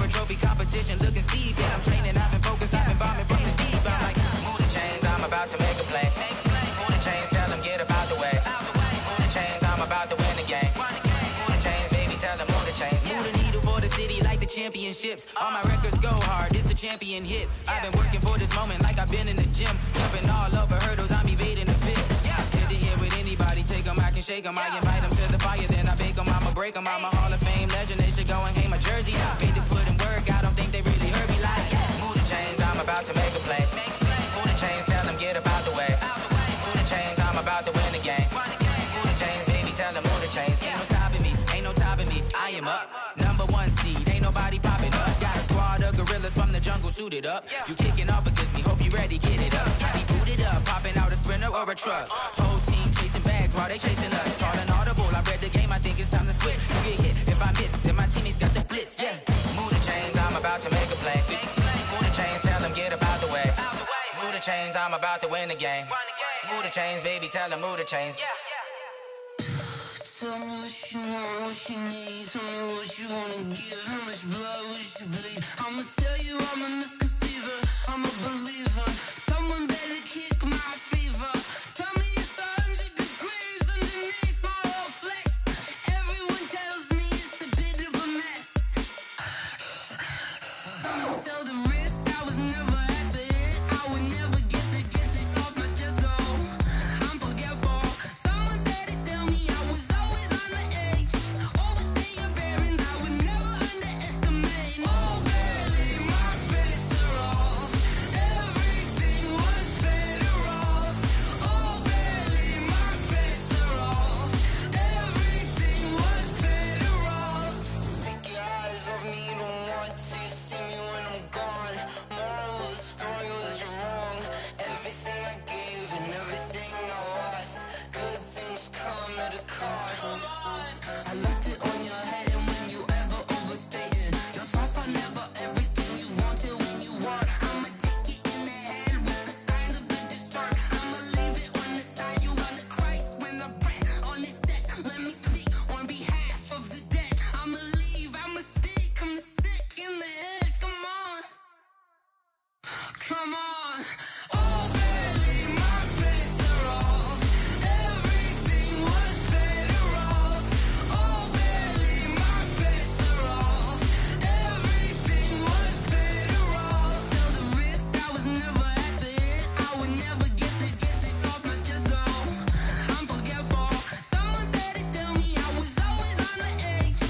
a trophy competition, looking steep. Yeah, I'm training, I've been focused, I've been bombing from the deep. I'm like, move the chains, I'm about to make a play. Move the chains, tell them get about the way. Move the chains, I'm about to win the game. Move the chains, baby, tell them move the chains. Move the needle for the city like the championships. All my records go hard, this a champion hit. I've been working for this moment like I've been in the gym. Jumping all over hurdles, I'm evading the pit. Good to hear with anybody, take them, I can shake them. I invite them to the fire, then I bake them, I'ma break them. I'm a Hall of Fame legend, they should go and hang my jersey. Made to put in work, I don't think they really heard me like. Move the chains, I'm about to make a play. Move the chains, tell them get about the way. Move the chains, I'm about to win the game. Move the chains, baby, tell them move the chains. Ain't no stopping me, ain't no topping me, I am up. #1 seed, ain't nobody popping up. Got a squad of gorillas from the jungle suited up. You kicking off against me, hope you ready, get it up. Try to boot it up, popping out a Sprinter or a truck. Whole team chasing bags while they chasing us. Call an audible, I read the game, I think it's time to switch. You get hit, if I miss, then my teammates got the blitz, yeah. Move the chains, I'm about to make a play. Move the chains, tell them get about the way. Move the chains, I'm about to win the game. Move the chains, baby, tell them move the chains. Tell me what you want, what you need. Tell me what you wanna give. How much blood would you bleed? I'ma tell you I'm a misconceiver, I'm a believer. Someone better kick my fever. Tell me it's 100 degrees underneath my whole flesh. Everyone tells me it's a bit of a mess. I'ma tell the risk I was never at the hit. I would never get this off my chest, though. I'm forgetful. Someone better tell me I was always on the edge. Overstay your bearings, I would never underestimate. Oh, barely, my bets are off. Everything was better off. Oh, barely, my bets are off. Everything was better off. Take your eyes off me, don't want to see me when I'm gone. Moral of the story was you're wrong. Everything I gave and everything I lost. Good things come at a cost. I left it on your head, and when you ever overstay it, your thoughts are never everything you wanted when you want. I'ma take it in the head with the signs of the distort. I'ma leave it on the side. You on the Christ when I breath on this set. Let me speak on behalf of the dead. I'ma leave, I'ma speak. I'm the sick in the head. Come on, come on. Oh, barely, my bets are off. Everything was better off. Oh, barely, my bets are off. Everything was better off. Tell the risk I was never at the hit. I would never get this off my chest, though. I'm forgetful. Someone better tell me I was always on the edge.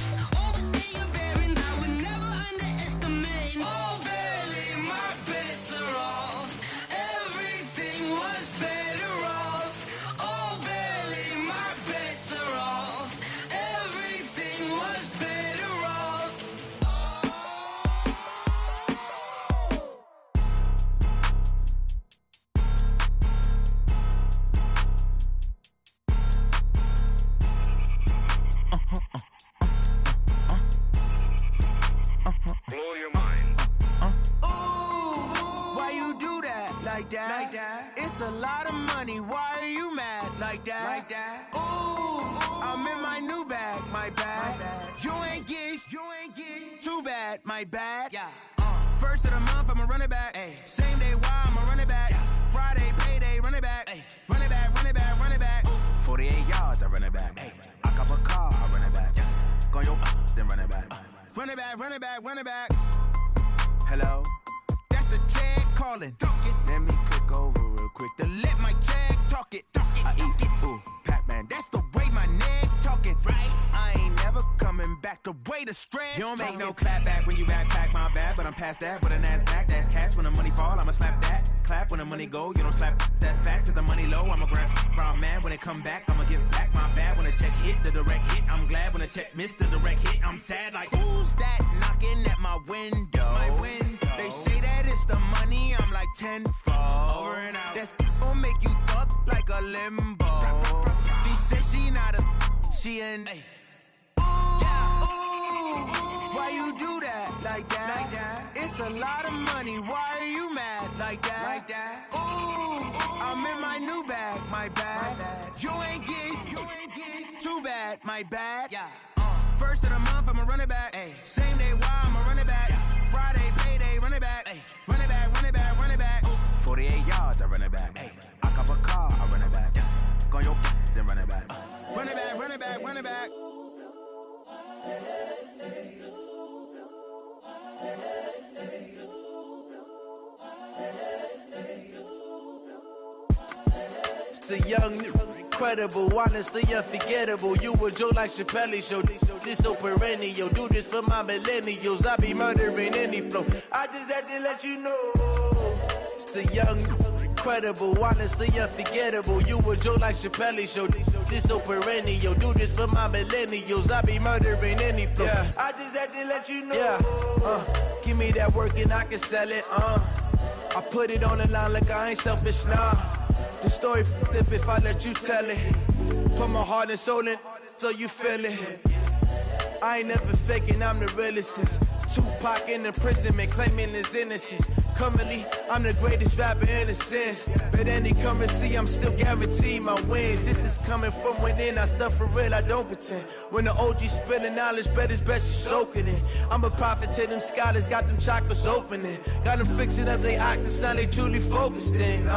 Overstay your bearings, I would never underestimate. Oh, barely, my bets are off. Everything was better off. Oh, barely, my bets are off. Everything was better off. Blow your mind. Why you do that like that? Like that? It's a lot of money. Why are you mad like that? Like that? Ooh, I'm in my new bag, my bag. You ain't get, too bad, my bad. Yeah. First of the month, I'ma run it back. Ay. Same day, why I'ma run it back. Friday, payday, run it back. Ay. Run it back, run it back, run it back. 48 yards, I run it back. Ay. I cop a car, I run it back. Go yo, then run it back. Run it back, run it back, run it back. Hello, that's the jag calling. Let me click over real quick to let my jag talk it. I eat it, ooh, Pac-Man. That's the way my neck talking. Right, I ain't never coming back. The way the stress. You don't make no clap back when you backpack, my bad. But I'm past that. With a NASDAQ, that's cash. When the money fall, I'ma slap that. Clap when the money go, you don't slap. That's facts. If the money low, I'ma grab brown man. When it come back, I'ma give back my bad. When the check hit, the direct hit. I'm glad when the check missed the direct hit. I'm sad like who's that knocking at my window? My window. They say that it's the money. I'm like tenfold. Over and out. That's gon' make you fuck like a limbo. She said she not a, she an. Ay. Why you do that like that? Like that? It's a lot of money. Why are you mad like that? Like that? Ooh, I'm in my new bag, my bag. You ain't get, too bad, my bad. Yeah. First of the month, I'ma run it back. Ay. Same day, why I'ma run it back. It's the young, incredible, honestly unforgettable. You a Joe like Chappelle show. This so perennial. Do this for my millennials. I be murdering any flow. I just had to let you know. It's the young, incredible, honestly unforgettable. You a Joe like Chappelle show. This so perennial. Do this for my millennials. I be murdering any flow. Yeah. I just had to let you know. Yeah. Give me that work and I can sell it. I put it on the line like I ain't selfish, nah. The story flip if I let you tell it. Put my heart and soul in so you feel it. I ain't never faking, I'm the realest since Tupac in imprisonment, claiming his innocence. Currently, I'm the greatest rapper in a sense. But any currency, I'm still guaranteed my wins. This is coming from within, I stuff for real, I don't pretend. When the OG spilling knowledge, bet it's best you soak it in. I'm a prophet to them scholars, got them chakras opening. Got them fixing up they octaves, now they truly focused in.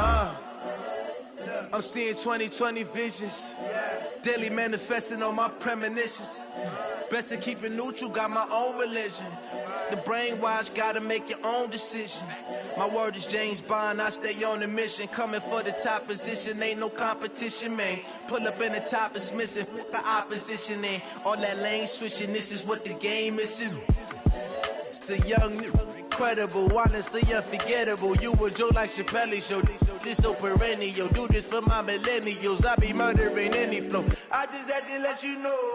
I'm seeing 2020 visions. Daily manifesting on my premonitions. Best to keep it neutral, got my own religion. The brainwash, gotta make your own decision. My word is James Bond, I stay on the mission. Coming for the top position, ain't no competition, man. Pull up in the top is missing, the opposition ain't. All that lane switching, this is what the game is. It's the young, incredible, honestly unforgettable. You a Joe like Chappelle show. This so perennial. Do this for my millennials. I be murdering any flow. I just had to let you know.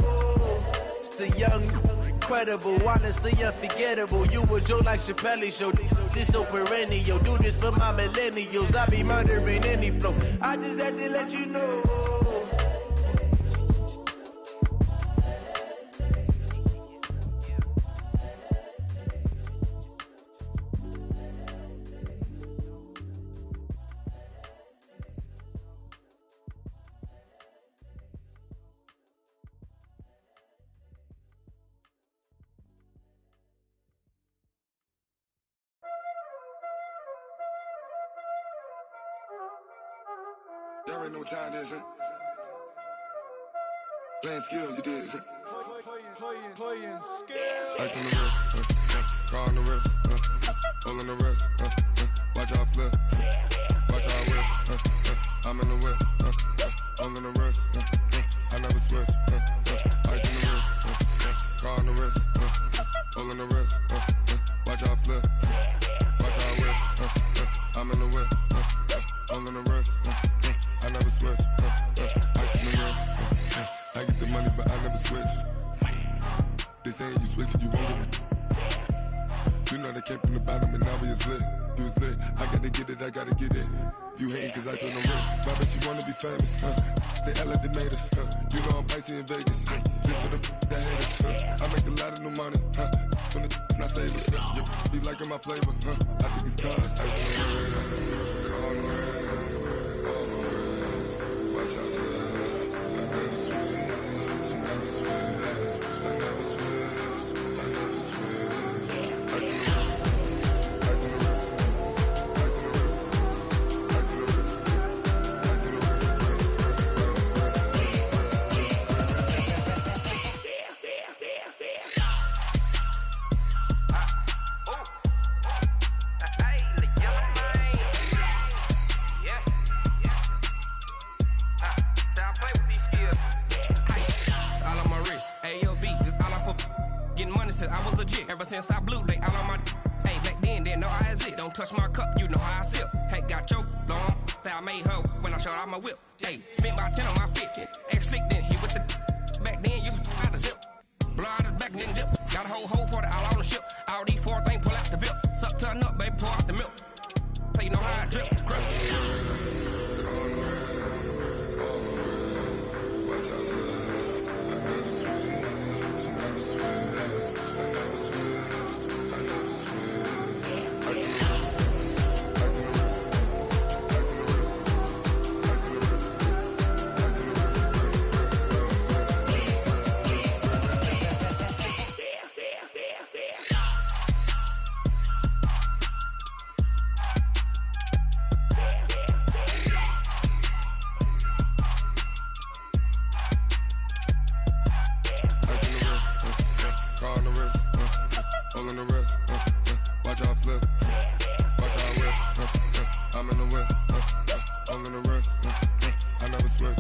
It's the young, incredible, honestly unforgettable. You a Joe like Chappelle show. This so perennial. Do this for my millennials. I be murdering any flow. I just had to let you know. Y'all already know what time it is, huh? Playing skills, you did, huh? Playing skills. Ice on the wrist, car on the wrist, hole in the wrist, watch how I flip, watch how I whip, I'm in the whip, hole in the wrist, I never switch, ice on the wrist, car on the wrist, hole in the wrist, watch how I flip, watch how I whip, I'm in the whip, hole in the wrist, I never switch, ice on the wrist, I get the money but I never switch. They saying you switch it, you won't get it. You know they came from the bottom and now we is lit. You was lit, I gotta get it, I gotta get it. You hating cause I told no wrist. I bet you wanna be famous, They act like they made us, You know I'm icy in Vegas, This for the that hate us, I make a lot of new money, When it's not savers, Be liking my flavor, I think it's cause ice on the wrist, on the wrist, on the wrist. Watch out for this, I never switch, I never switch, I never switch, I never switch. Ice on the wrist, ice on the wrist, ice on the wrist, ice on the wrist, ice on the wrist. I was legit ever since I blew they all on my hey back then didn't know I exist. Don't touch my cup, you know how I sip. Hey, got your long that I made her when I showed out my whip. Hey, spent about 10 on my fit. Ex slick then hit with the back then used to out the zip. Blow out his back then dip. Got a whole party all on the ship. All these four things pull out the VIP. Suck turn up, baby, pour out the milk. So you know how I drip. Crush. watch how I flip, watch how I whip, I'm in the whip, all in the wrist, I never switch.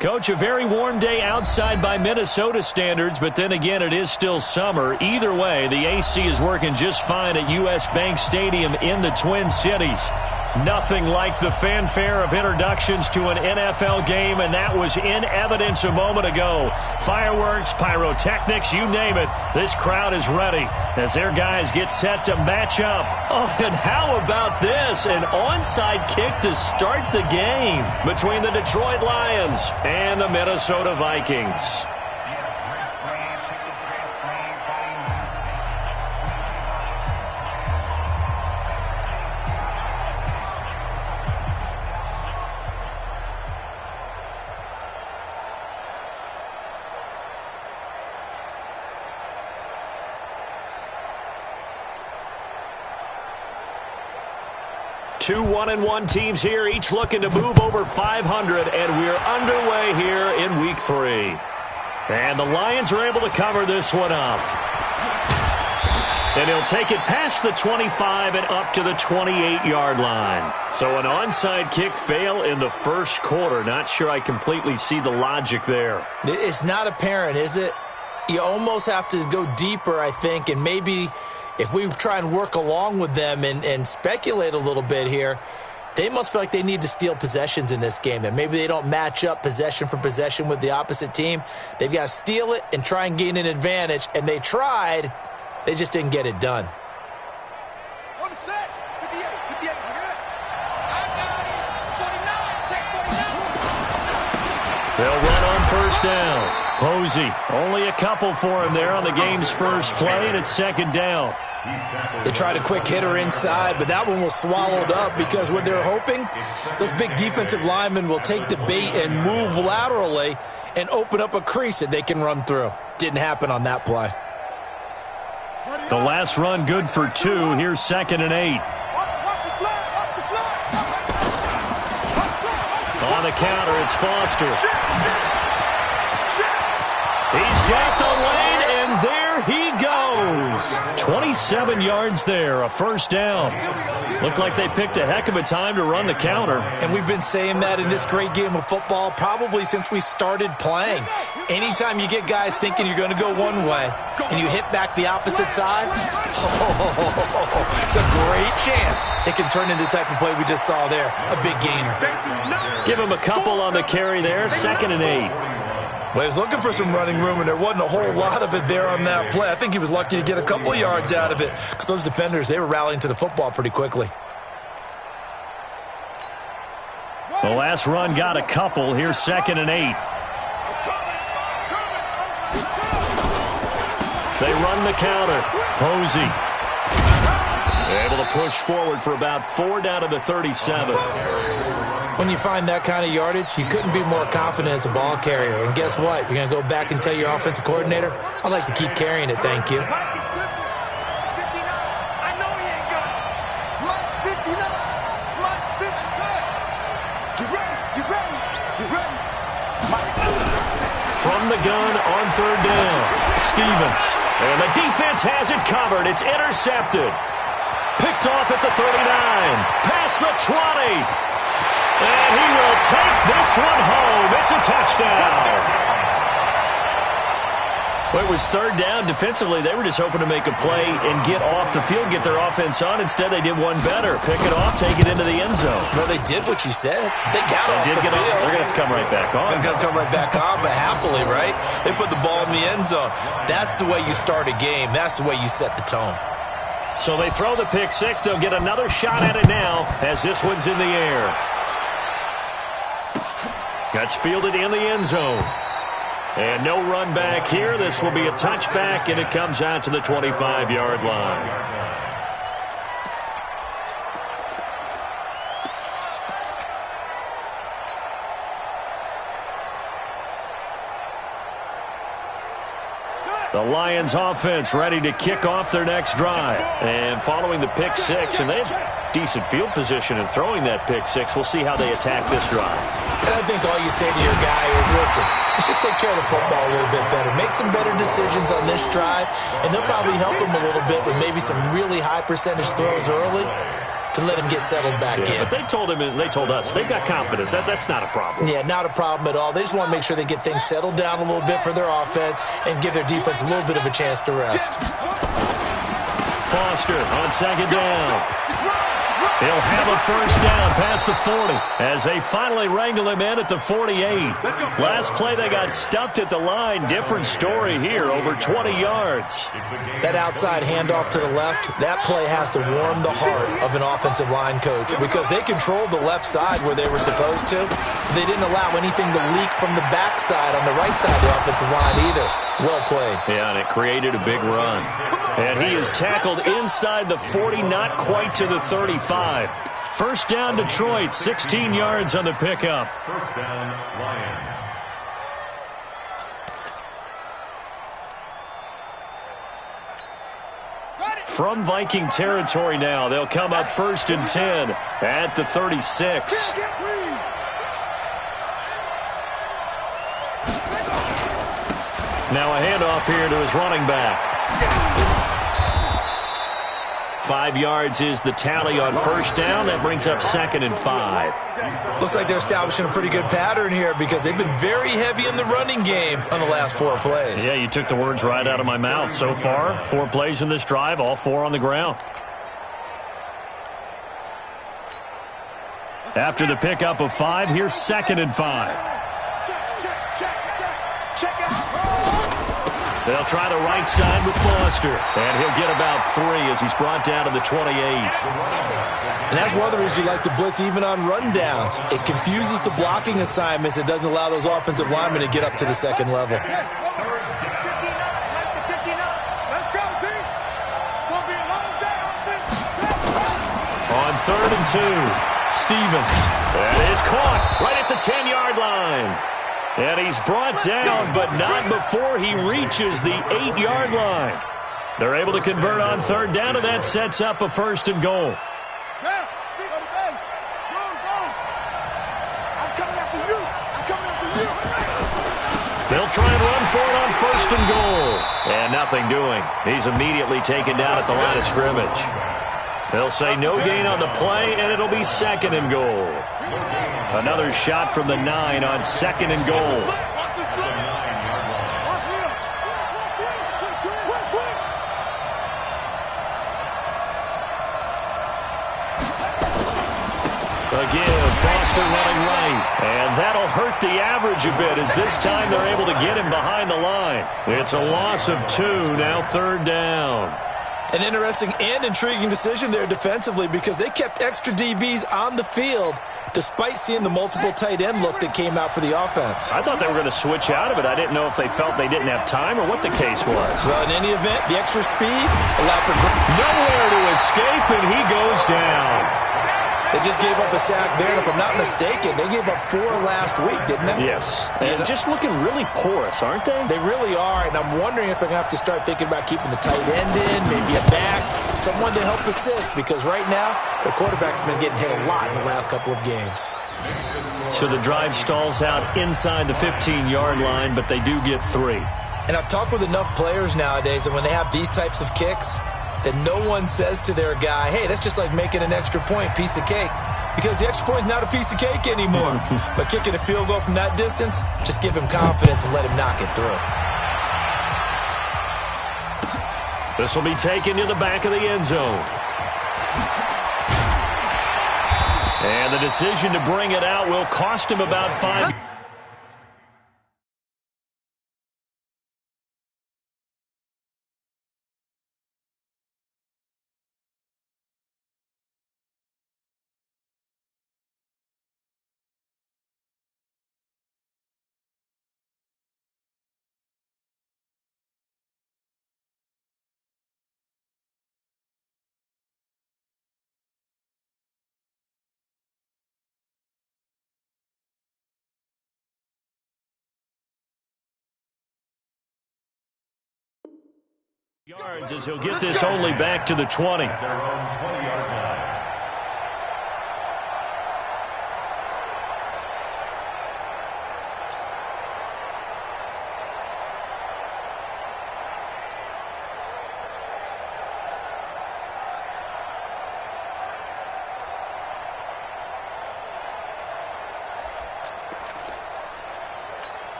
Coach, a very warm day outside by Minnesota standards, but then again, it is still summer. Either way, the AC is working just fine at U.S. Bank Stadium in the Twin Cities. Nothing like the fanfare of introductions to an NFL game, and that was in evidence a moment ago. Fireworks, pyrotechnics, you name it. This crowd is ready as their guys get set to match up. Oh, and how about this? An onside kick to start the game between the Detroit Lions and the Minnesota Vikings. 2 1-1 teams here, each looking to move over 500, and we're underway here in Week 3. And the Lions are able to cover this one up. And he'll take it past the 25 and up to the 28-yard line. So an onside kick fail in the first quarter. Not sure I completely see the logic there. It's not apparent, is it? You almost have to go deeper, I think, and maybe if we try and work along with them and speculate a little bit here, They must feel like they need to steal possessions in this game, and maybe they don't match up possession for possession with the opposite team. They've got to steal it and try and gain an advantage, and they tried. They just didn't get it done. On the set. 58, 58. They'll run on first down. Posey, only a couple for him there on the game's first play, and it's second down. They tried a quick hitter inside, but that one was swallowed up because what they're hoping, those big defensive linemen will take the bait and move laterally and open up a crease that they can run through. Didn't happen on that play. The last run good for 2. Here's 2nd and 8. On the counter, it's Foster. He's got the lane, and there he goes. 27 yards there, a first down. Looked like they picked a heck of a time to run the counter. And we've been saying that in this great game of football probably since we started playing. Anytime you get guys thinking you're going to go one way and you hit back the opposite side, it's a great chance it can turn into the type of play we just saw there, a big gainer. Give him a couple on the carry there, 2nd and 8. Well, he was looking for some running room, and there wasn't a whole lot of it there on that play. I think he was lucky to get a couple of yards out of it because those defenders, they were rallying to the football pretty quickly. The last run got a couple. Here's 2nd and 8. They run the counter. Posey able to push forward for about 4 down to the 37. When you find that kind of yardage, you couldn't be more confident as a ball carrier. And guess what? You're going to go back and tell your offensive coordinator, I'd like to keep carrying it, thank you. From the gun on 3rd down, Stevens. And the defense has it covered. It's intercepted. Picked off at the 39. Past the 20. And he will take this one home. It's a touchdown. Well, it was 3rd down. Defensively, they were just hoping to make a play and get off the field, get their offense on. Instead, they did one better. Pick it off, take it into the end zone. Well, they did what you said. They got off the field. They're going to have to come right back on. They're going to come right back on, but happily, right? They put the ball in the end zone. That's the way you start a game. That's the way you set the tone. So they throw the pick 6. They'll get another shot at it now as this one's in the air. That's fielded in the end zone. And no run back here. This will be a touchback, and it comes out to the 25-yard line. The Lions offense ready to kick off their next drive. And following the pick 6, and they have decent field position in throwing that pick 6. We'll see how they attack this drive. And I think all you say to your guy is, listen, let's just take care of the football a little bit better. Make some better decisions on this drive, and they'll probably help him a little bit with maybe some really high percentage throws early to let him get settled back in. But they told him, and they told us, they've got confidence. That's not a problem. Yeah, not a problem at all. They just want to make sure they get things settled down a little bit for their offense and give their defense a little bit of a chance to rest. Foster on 2nd down. He'll have a first down past the 40 as they finally wrangle him in at the 48. Last play, they got stuffed at the line. Different story here, over 20 yards. That outside handoff to the left, that play has to warm the heart of an offensive line coach because they controlled the left side where they were supposed to. They didn't allow anything to leak from the backside on the right side of the offensive line either. Well played. Yeah, and it created a big run. And he is tackled inside the 40, not quite to the 35. First down, Detroit, 16 yards on the pickup. First down, Lions. From Viking territory now, they'll come up 1st and 10 at the 36. Now a handoff here to his running back. 5 yards is the tally on first down. That brings up 2nd and 5. Looks like they're establishing a pretty good pattern here because they've been very heavy in the running game on the last 4 plays. Yeah, you took the words right out of my mouth. So far, 4 plays in this drive, all 4 on the ground. After the pickup of 5, here's 2nd and 5. Check out. They'll try the right side with Foster. And he'll get about 3 as he's brought down to the 28. And that's one of the reasons you like to blitz even on rundowns. It confuses the blocking assignments. It doesn't allow those offensive linemen to get up to the second level. Let's go, team. It's going to be a long day on this. On 3rd and 2. Stevens. That is caught right at the 10-yard line. And he's brought down, but not before he reaches the 8-yard line. They're able to convert on 3rd down, and that sets up a 1st and goal. Go to base. Go. I'm coming after you. They'll try and run for it on 1st and goal. And nothing doing. He's immediately taken down at the line of scrimmage. They'll say no gain on the play, and it'll be 2nd and goal. Another shot from the 9 on 2nd and goal. Again, Foster running right. And that'll hurt the average a bit as this time they're able to get him behind the line. It's a loss of 2, now 3rd down. An interesting and intriguing decision there defensively because they kept extra DBs on the field despite seeing the multiple tight end look that came out for the offense. I thought they were going to switch out of it. I didn't know if they felt they didn't have time or what the case was. Well, in any event, the extra speed allowed for nowhere to escape, and he goes down. They just gave up a sack there, and if I'm not mistaken, they gave up 4 last week, didn't they? Yes. And just looking really porous, aren't they? They really are, and I'm wondering if they're going to have to start thinking about keeping the tight end in, maybe a back, someone to help assist, because right now, the quarterback's been getting hit a lot in the last couple of games. So the drive stalls out inside the 15-yard line, but they do get 3. And I've talked with enough players nowadays that when they have these types of kicks, that no one says to their guy, hey, that's just like making an extra point, piece of cake. Because the extra point is not a piece of cake anymore. But kicking a field goal from that distance, just give him confidence and let him knock it through. This will be taken to the back of the end zone. And the decision to bring it out will cost him about 5. Yards as he'll get this only back to the 20. Their own 20-yard line.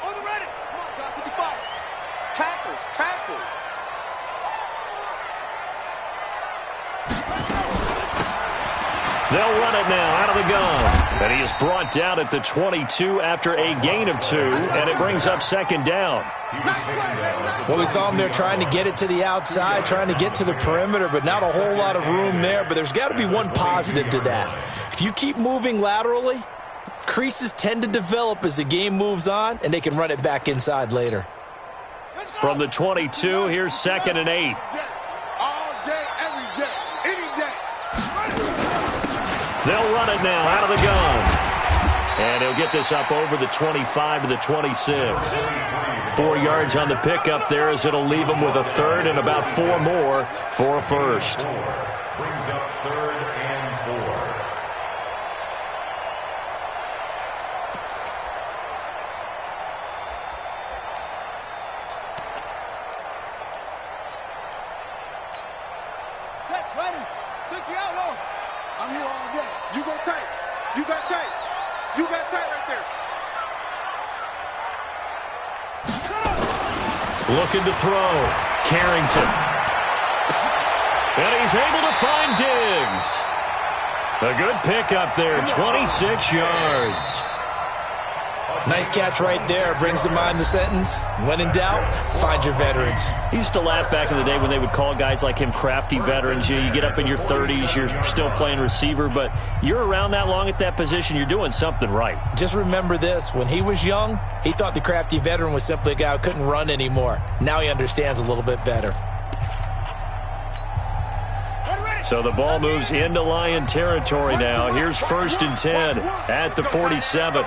On the ready. Come on, guys, 55. Tackles. They'll run it now out of the gun. And he is brought down at the 22 after a gain of 2, and it brings up 2nd down. Well, we saw him there trying to get it to the outside, trying to get to the perimeter, but not a whole lot of room there. But there's got to be one positive to that. If you keep moving laterally, creases tend to develop as the game moves on, and they can run it back inside later. From the 22, here's 2nd and 8. All day, every day, any day. They'll run it now out of the gun. And he'll get this up over the 25 to the 26. 4 yards on the pickup there as it'll leave him with a 3rd and about 4 more for a 1st. Brings up 3rd and 4. Check, ready. 60 out low. I'm here all day. You go tight. You got tight. You got tight right there. Looking to throw. Carrington. And he's able to find Diggs. A good pickup there, 26 yards. Nice catch right there. Brings to mind the sentence, when in doubt, find your veterans. He used to laugh back in the day when they would call guys like him crafty veterans. You get up in your 30s, you're still playing receiver, but you're around that long at that position, you're doing something right. Just remember this. When he was young, he thought the crafty veteran was simply a guy who couldn't run anymore. Now he understands a little bit better. So the ball moves into Lion territory now. Here's 1st and 10 at the 47.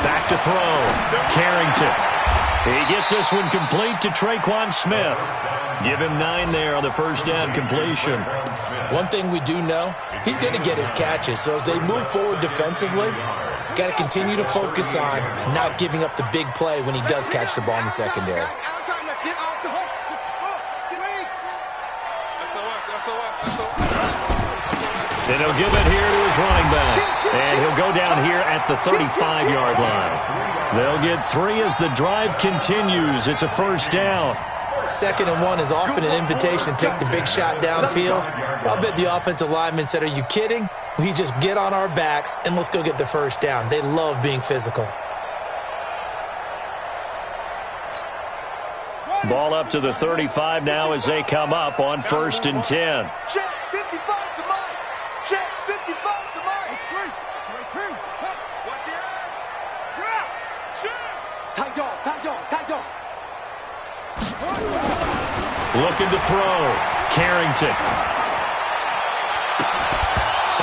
Back to throw. Carrington. He gets this one complete to Traquan Smith. Give him 9 there on the first down completion. One thing we do know, he's going to get his catches. So as they move forward defensively, got to continue to focus on not giving up the big play when he does catch the ball in the secondary. And he'll give it here to his running back. And he'll go down here at the 35-yard line. They'll get 3 as the drive continues. It's a first down. 2nd and 1 is often an invitation to take the big shot downfield. I'll bet the offensive lineman said, are you kidding? We just get on our backs and let's go get the first down. They love being physical. Ball up to the 35 now as they come up on 1st and 10. Check 55 to Mike. Check 55 to Mike. What's the end? Yeah. Check. Tight dog. Looking to throw. Carrington.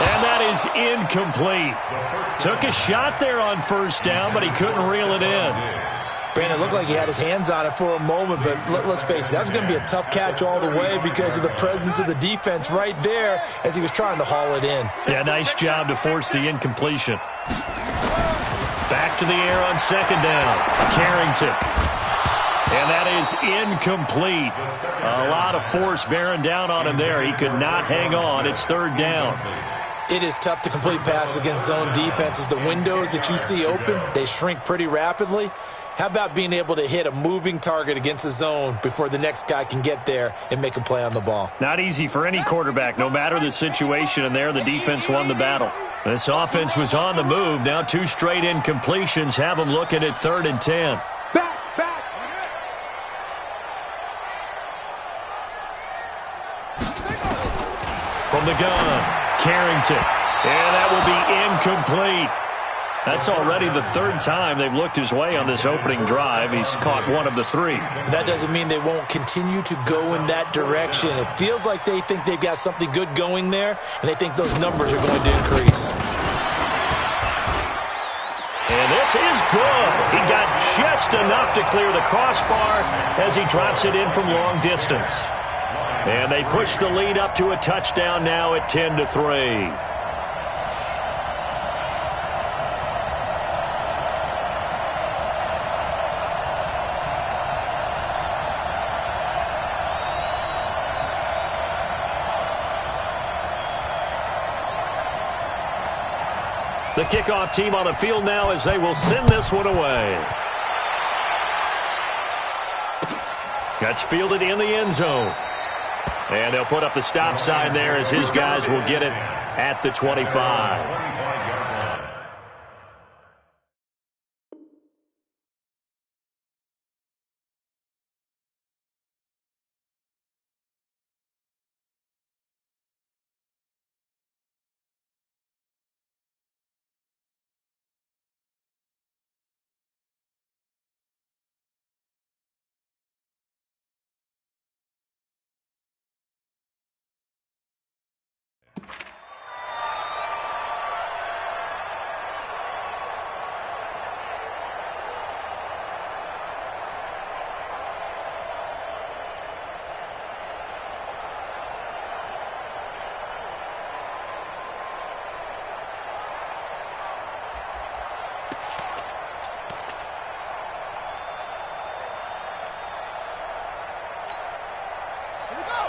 And that is incomplete. Took a shot there on first down, but he couldn't reel it in. Brandon, it looked like he had his hands on it for a moment, but let's face it, that was going to be a tough catch all the way because of the presence of the defense right there as he was trying to haul it in. Yeah, nice job to force the incompletion. Back to the air on 2nd down. Carrington. And that is incomplete. A lot of force bearing down on him there. He could not hang on. It's 3rd down. It is tough to complete passes against zone defenses. The windows that you see open, they shrink pretty rapidly. How about being able to hit a moving target against a zone before the next guy can get there and make a play on the ball? Not easy for any quarterback, no matter the situation, and there the defense won the battle. This offense was on the move. Now 2 straight incompletions have them looking at 3rd and 10. Back. From the gun, Carrington. And that will be incomplete. That's already the 3rd time they've looked his way on this opening drive. He's caught 1 of the 3. That doesn't mean they won't continue to go in that direction. It feels like they think they've got something good going there, and they think those numbers are going to increase. And this is good. He got just enough to clear the crossbar as he drops it in from long distance. And they push the lead up to a touchdown now at 10-3. The kickoff team on the field now as they will send this one away. That's fielded in the end zone. And they'll put up the stop sign there as his guys will get it at the 25.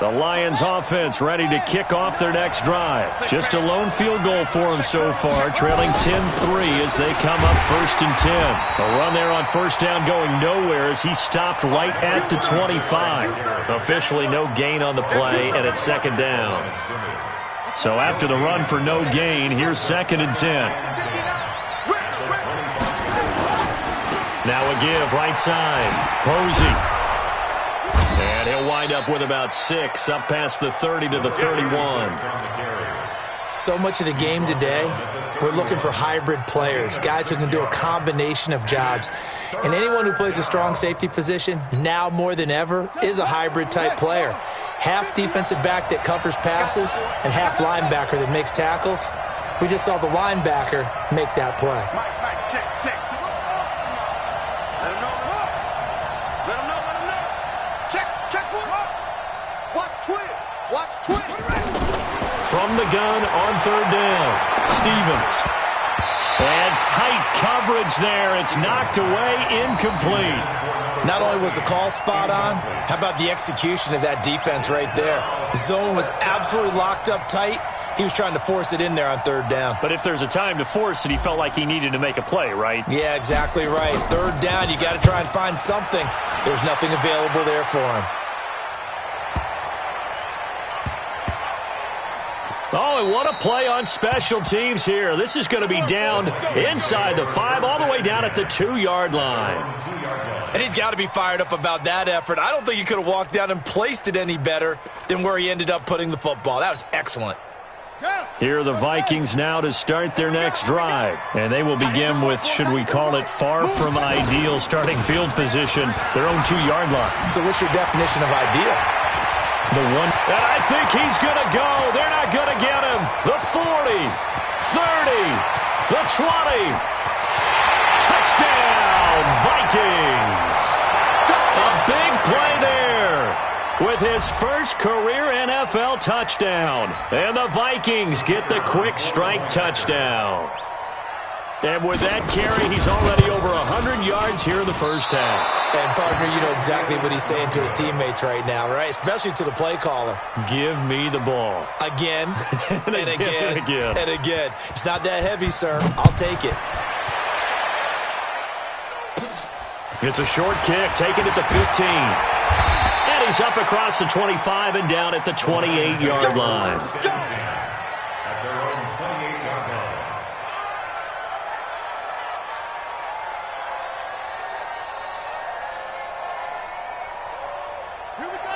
The Lions offense ready to kick off their next drive. Just a lone field goal for them so far, trailing 10-3 as they come up 1st and 10. A run there on first down going nowhere as he stopped right at the 25. Officially no gain on the play, and it's 2nd down. So after the run for no gain, here's 2nd and 10. Now a give right side. Posey. And he'll wind up with about 6 up past the 30 to the 31. So much of the game today, we're looking for hybrid players, guys who can do a combination of jobs. And anyone who plays a strong safety position, now more than ever, is a hybrid-type player. Half defensive back that covers passes and half linebacker that makes tackles. We just saw the linebacker make that play. Mike, check. Let him know. Check. Watch twist. From the gun on 3rd down, Stevens. And tight coverage there. It's knocked away, incomplete. Not only was the call spot on, how about the execution of that defense right there? Zone was absolutely locked up tight. He was trying to force it in there on 3rd down. But if there's a time to force it, he felt like he needed to make a play, right? Yeah, exactly right. 3rd down, you got to try and find something. There's nothing available there for him. Oh, and what a play on special teams here. This is going to be down inside the 5, all the way down at the 2-yard line. And he's got to be fired up about that effort. I don't think he could have walked down and placed it any better than where he ended up putting the football. That was excellent. Here are the Vikings now to start their next drive. And they will begin with, should we call it, far from ideal starting field position, their own 2-yard line. So what's your definition of ideal? The one, and I think he's going to go. They're not going to get him. The 40, 30, the 20. Touchdown, Vikings. A big play there with his first career NFL touchdown. And the Vikings get the quick strike touchdown. And with that carry, he's already over 100 yards here in the first half. And, partner, you know exactly what he's saying to his teammates right now, right? Especially to the play caller. Give me the ball. Again, and again, and again. It's not that heavy, sir. I'll take it. It's a short kick, taken at the 15. And he's up across the 25 and down at the 28-yard line.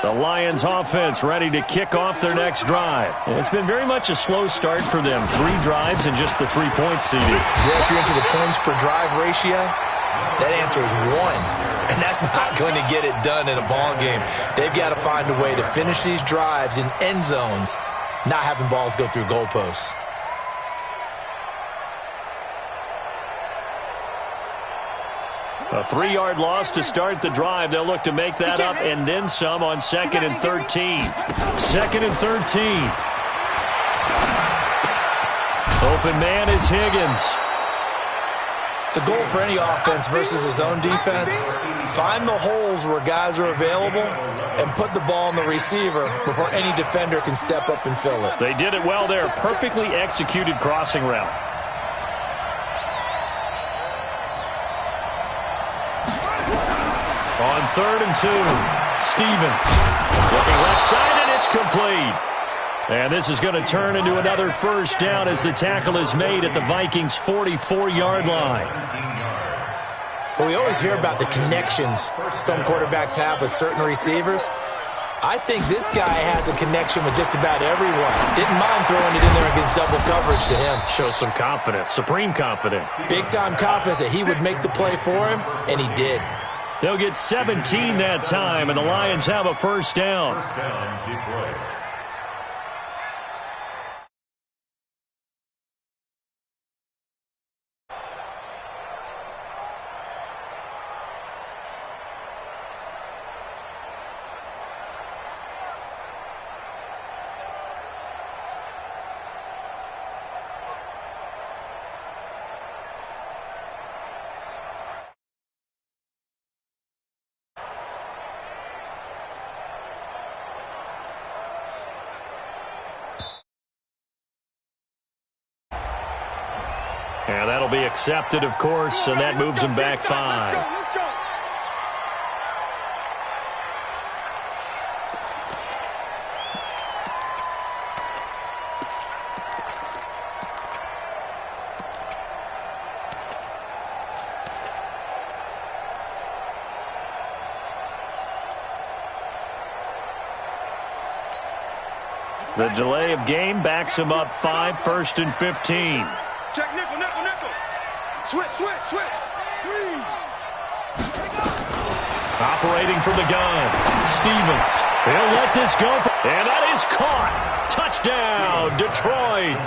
The Lions offense ready to kick off their next drive. It's been very much a slow start for them. 3 drives and just the 3 points seeded. Yeah, if you're into the points per drive ratio, that answer is 1. And that's not going to get it done in a ball game. They've got to find a way to finish these drives in end zones, not having balls go through goalposts. A 3-yard loss to start the drive. They'll look to make that up and then some on 2nd and 13. 2nd and 13. Open man is Higgins. The goal for any offense versus his own defense, find the holes where guys are available and put the ball in the receiver before any defender can step up and fill it. They did it well there. Perfectly executed crossing route. On 3rd and 2, Stevens looking left side, and it's complete. And this is going to turn into another first down as the tackle is made at the Vikings' 44-yard line. Well, we always hear about the connections some quarterbacks have with certain receivers. I think this guy has a connection with just about everyone. Didn't mind throwing it in there against double coverage to him. Shows some confidence, supreme confidence. Big-time confidence that he would make the play for him, and he did. They'll get 17 that time, and the Lions have a first down. First down, Detroit. And that'll be accepted, of course, and that moves him back 5. Let's go. The delay of game backs him up 5, 1st and 15. Check nickel. Switch. Operating from the gun, Stevens. He'll let this go, and that is caught. Touchdown, Detroit.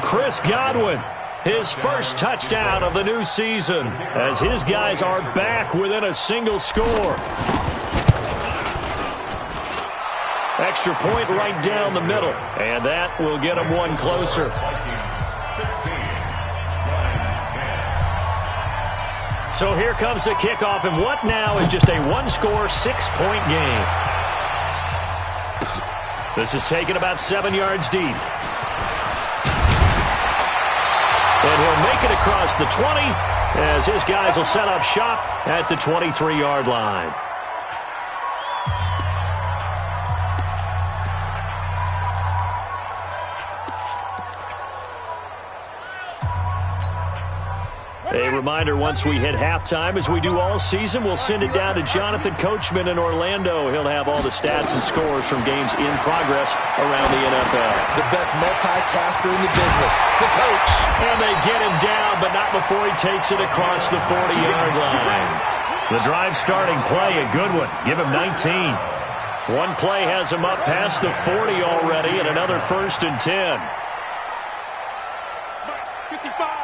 Chris Godwin, his first touchdown of the new season, as his guys are back within a single score. Extra point right down the middle, and that will get him one closer. So here comes the kickoff, and what now is just a one-score, 6-point game. This is taken about 7 yards deep. And he'll make it across the 20 as his guys will set up shop at the 23-yard line. A reminder, once we hit halftime, as we do all season, we'll send it down to Jonathan Coachman in Orlando. He'll have all the stats and scores from games in progress around the NFL. The best multitasker in the business, the coach. And they get him down, but not before he takes it across the 40-yard line. The drive starting play, a good one. Give him 19. One play has him up past the 40 already, and another 1st and 10. 55.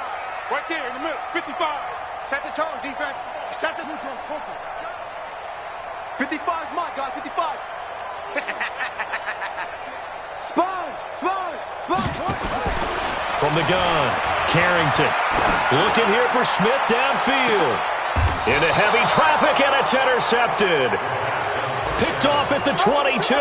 Right there in the middle. 55. Set the tone, defense. Set the neutral. 55 is mine, guys. 55. Sponge. From the gun, Carrington. Looking here for Smith downfield. Into heavy traffic, and it's intercepted. Picked off at the 22.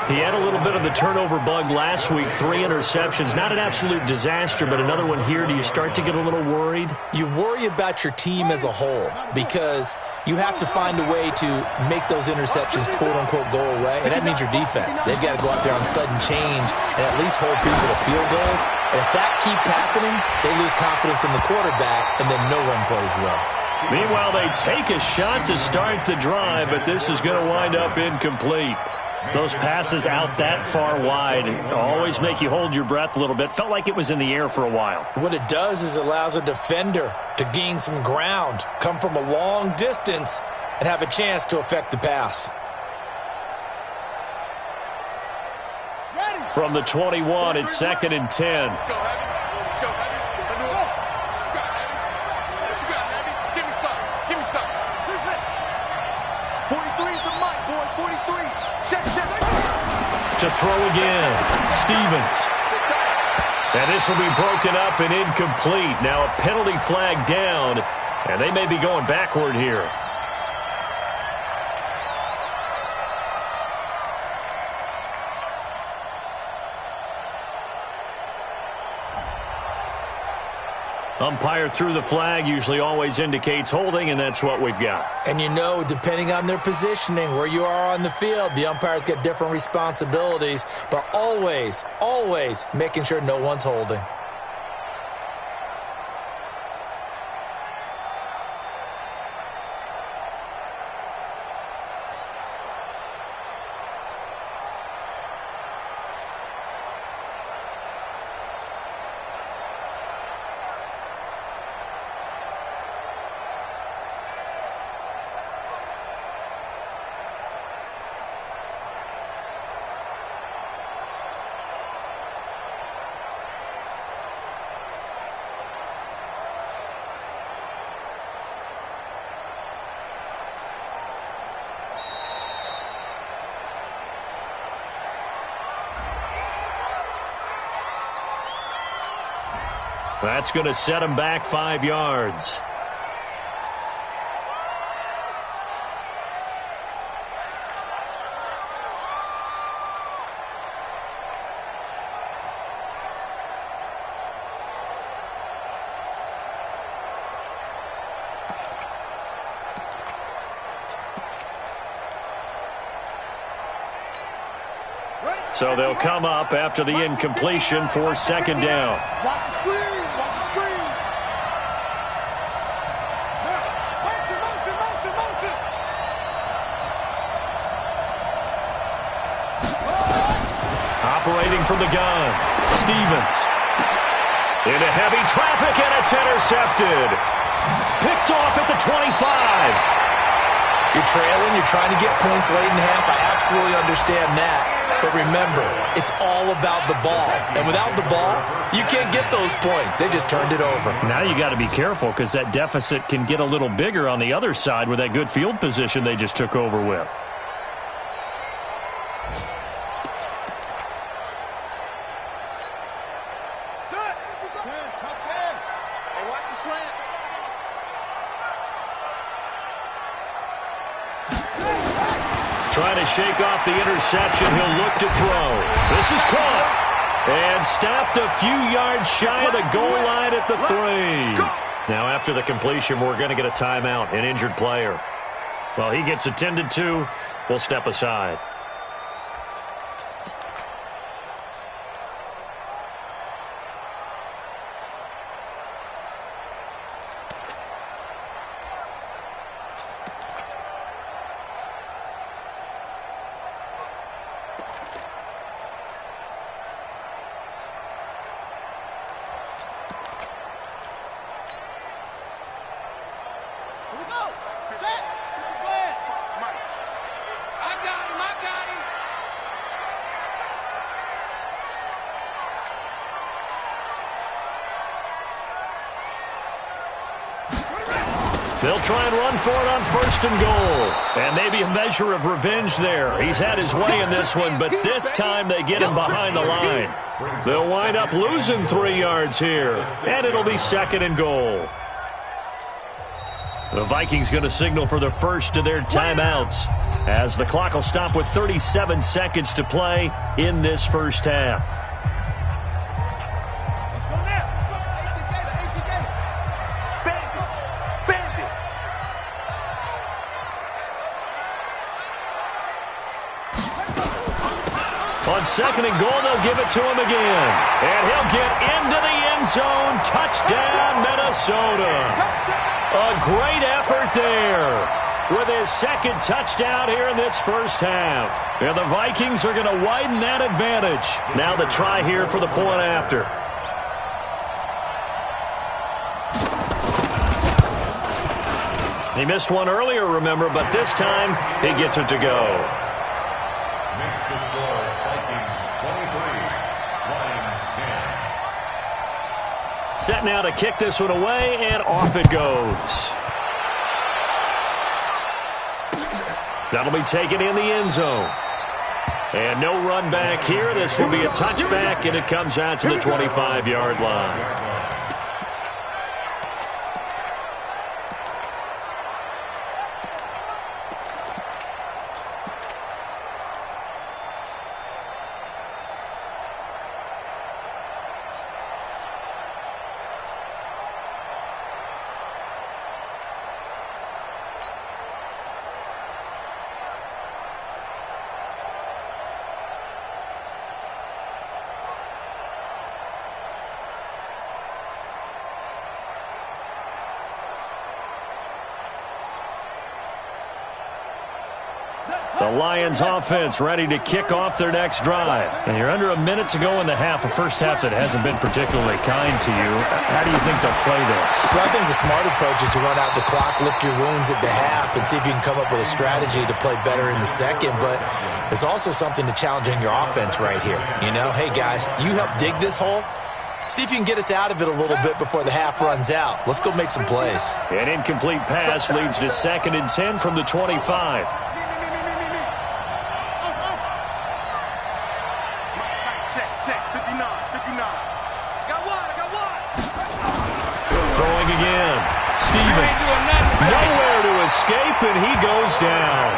He had a little bit of the turnover bug last week, 3 interceptions. Not an absolute disaster, but another one here. Do you start to get a little worried? You worry about your team as a whole because you have to find a way to make those interceptions, quote-unquote, go away, and that means your defense. They've got to go out there on sudden change and at least hold people to field goals. And if that keeps happening, they lose confidence in the quarterback, and then no one plays well. Meanwhile, they take a shot to start the drive, but this is going to wind up incomplete. Those passes out that far wide always make you hold your breath a little bit. Felt like it was in the air for a while. What it does is allows a defender to gain some ground, come from a long distance, and have a chance to affect the pass. From the 21, it's 2nd and 10. Let's go, Heavy. Let's go, Heavy. Let's go. What you got, Heavy? What you got, Heavy? Give me something. 43 is the mic, boy. 43. Check. To throw again, Stevens. And this will be broken up and incomplete. Now a penalty flag down, and they may be going backward here. Umpire threw the flag, usually always indicates holding, and that's what we've got. And you know, depending on their positioning, where you are on the field, the umpires get different responsibilities, but always making sure no one's holding. That's going to set him back 5 yards. So they'll come up after the incompletion for second down. Watch the screen. Watch the screen. Motion. Operating from the gun, Stevens. Into heavy traffic, and it's intercepted. Picked off at the 25. You're trailing, you're trying to get points late in half. I absolutely understand that. But remember, it's all about the ball. And without the ball, you can't get those points. They just turned it over. Now you got to be careful because that deficit can get a little bigger on the other side with that good field position they just took over with. Trying to shake off the interception. He'll look to throw. This is caught. And stopped a few yards shy of the goal line at the 3. Now after the completion, we're going to get a timeout, an injured player. Well, he gets attended to. We'll step aside. They'll try and run for it on 1st and goal. And maybe a measure of revenge there. He's had his way in this one, but this time they get him behind the line. They'll wind up losing 3 yards here. And it'll be 2nd and goal. The Vikings going to signal for the first of their timeouts as the clock will stop with 37 seconds to play in this first half. On 2nd and goal, they'll give it to him again. And he'll get into the end zone. Touchdown, Minnesota. A great effort there with his 2nd touchdown here in this first half. And the Vikings are going to widen that advantage. Now the try here for the point after. He missed one earlier, remember, but this time he gets it to go. Makes the score Vikings 23, Lions 10. Set now to kick this one away, and off it goes. That'll be taken in the end zone. And no run back here. This will be a touchback, and it comes out to the 25-yard line. The Lions offense ready to kick off their next drive. And you're under a minute to go in the half, a first half that hasn't been particularly kind to you. How do you think they'll play this? Well, I think the smart approach is to run out the clock, lick your wounds at the half, and see if you can come up with a strategy to play better in the second. But there's also something to challenging your offense right here. You know, hey, guys, you help dig this hole. See if you can get us out of it a little bit before the half runs out. Let's go make some plays. An incomplete pass leads to 2nd and 10 from the 25. Throwing again. Stevens. Nowhere to escape, and he goes down.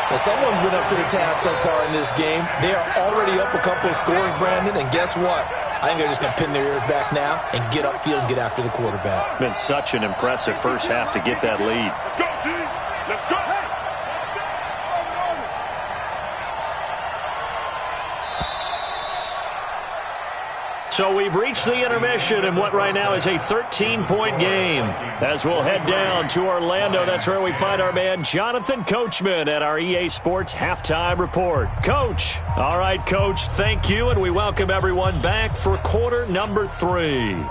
Well, someone's been up to the task so far in this game. They are already up a couple of scores, Brandon, and guess what? I think they're just going to pin their ears back now and get upfield and get after the quarterback. Been such an impressive first half to get that lead. Let's go, D. Let's go. So we've reached the intermission in what right now is a 13-point game. As we'll head down to Orlando, that's where we find our man Jonathan Coachman at our EA Sports Halftime Report. Coach. All right, Coach, thank you, and we welcome everyone back for quarter number 3.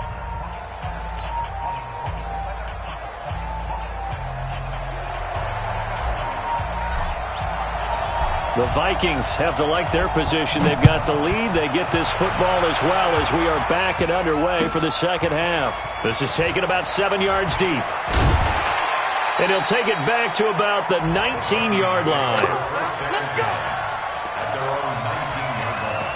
The Vikings have to like their position. They've got the lead. They get this football as well as we are back and underway for the second half. This is taken about 7 yards deep. And he'll take it back to about the 19-yard line. Let's go. At their own 19-yard line.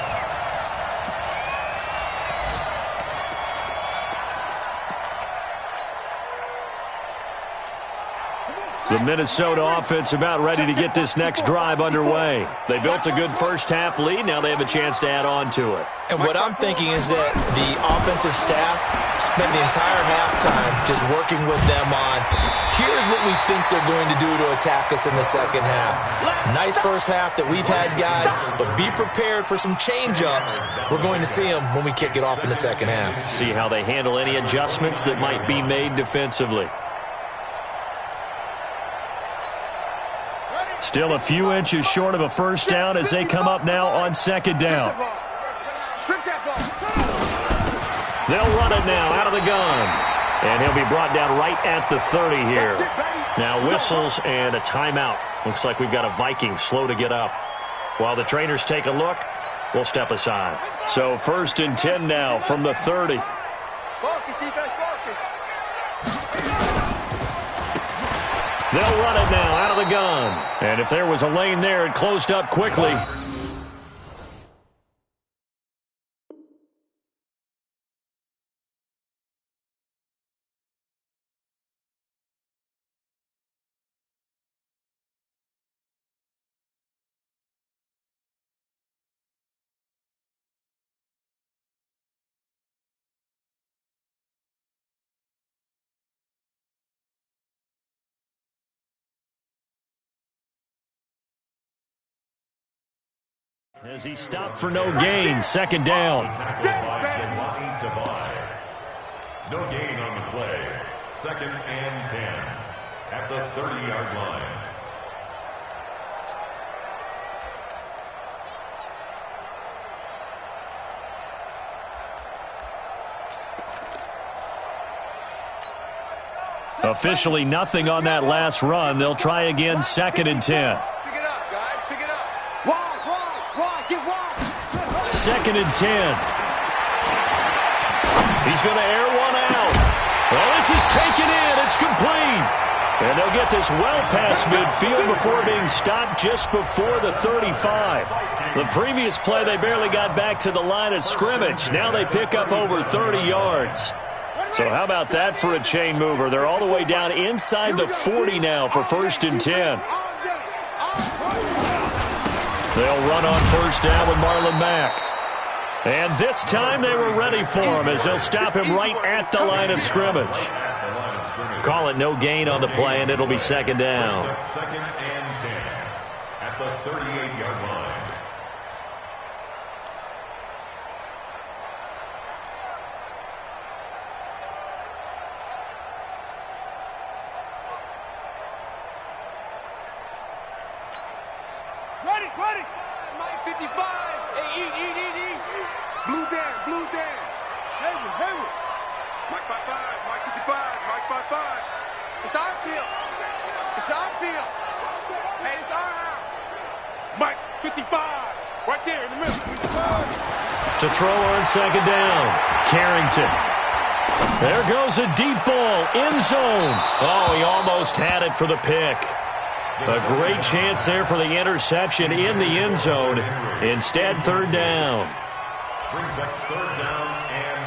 The Minnesota offense about ready to get this next drive underway. They built a good first-half lead. Now they have a chance to add on to it. And what I'm thinking is that the offensive staff spent the entire halftime just working with them on, here's what we think they're going to do to attack us in the second half. Nice first half that we've had, guys, but be prepared for some change-ups. We're going to see them when we kick it off in the second half. See how they handle any adjustments that might be made defensively. Still a few inches short of a first down as they come up now on second down. They'll run it now out of the gun. And he'll be brought down right at the 30 here. Now whistles and a timeout. Looks like we've got a Viking slow to get up. While the trainers take a look, we'll step aside. So 1st and 10 now from the 30. Focus, defense, focus. They'll run it now out of the gun. And if there was a lane there, it closed up quickly. As he stopped for no gain, second down. No gain on the play. 2nd and 10 at the 30-yard line. Officially nothing on that last run. They'll try again, 2nd and 10. 2nd and 10. He's going to air one out. Well, this is taken in. It's complete. And they'll get this well past midfield before being stopped just before the 35. The previous play, they barely got back to the line of scrimmage. Now they pick up over 30 yards. So how about that for a chain mover? They're all the way down inside the 40 now for 1st and 10. They'll run on first down with Marlon Mack. And this time they were ready for him as they'll stop him right at the line of scrimmage. Call it no gain on the play, and it'll be second down. 2nd and 10 at the 38-yard line. Ready. Mike 55. Hey, eat. Blue down. Hayward. Mike 55, Mike 55, Mike 55. It's our field. Hey, it's our house. Mike 55, right there in the middle. To throw on second down, Carrington. There goes a deep ball, end zone. Oh, he almost had it for the pick. A great chance there for the interception in the end zone. Instead, third down. Brings up 3rd down and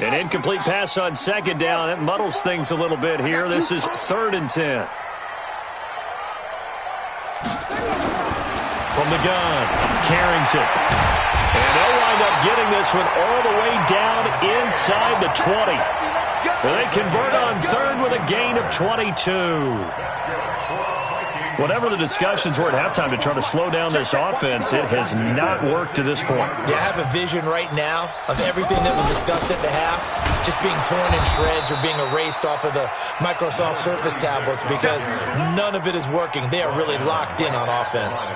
10. An incomplete pass on second down. That muddles things a little bit here. This is 3rd and 10. From the gun, Carrington. And they'll wind up getting this one all the way down inside the 20. Well, they convert on 3rd with a gain of 22. That's good for a Viking Whatever the discussions were at halftime to try to slow down this offense, it has not worked to this point. Yeah, I have a vision right now of everything that was discussed at the half just being torn in shreds or being erased off of the Microsoft Surface tablets because none of it is working. They are really locked in on offense.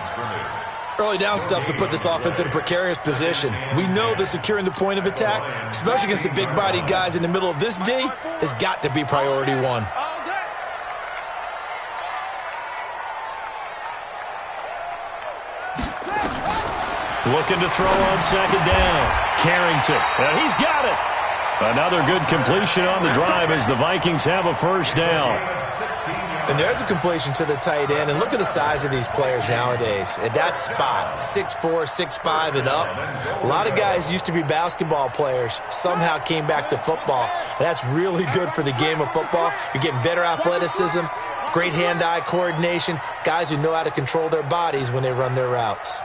Early down stuff to put this offense in a precarious position. We know that securing the point of attack, especially against the big-bodied guys in the middle of this D, has got to be priority one. Looking to throw on second down. Carrington, and he's got it. Another good completion on the drive as the Vikings have a first down. And there's a completion to the tight end. And look at the size of these players nowadays. At that spot, 6'4", 6'5", and up. A lot of guys used to be basketball players, somehow came back to football. And that's really good for the game of football. You're getting better athleticism, great hand-eye coordination, guys who know how to control their bodies when they run their routes.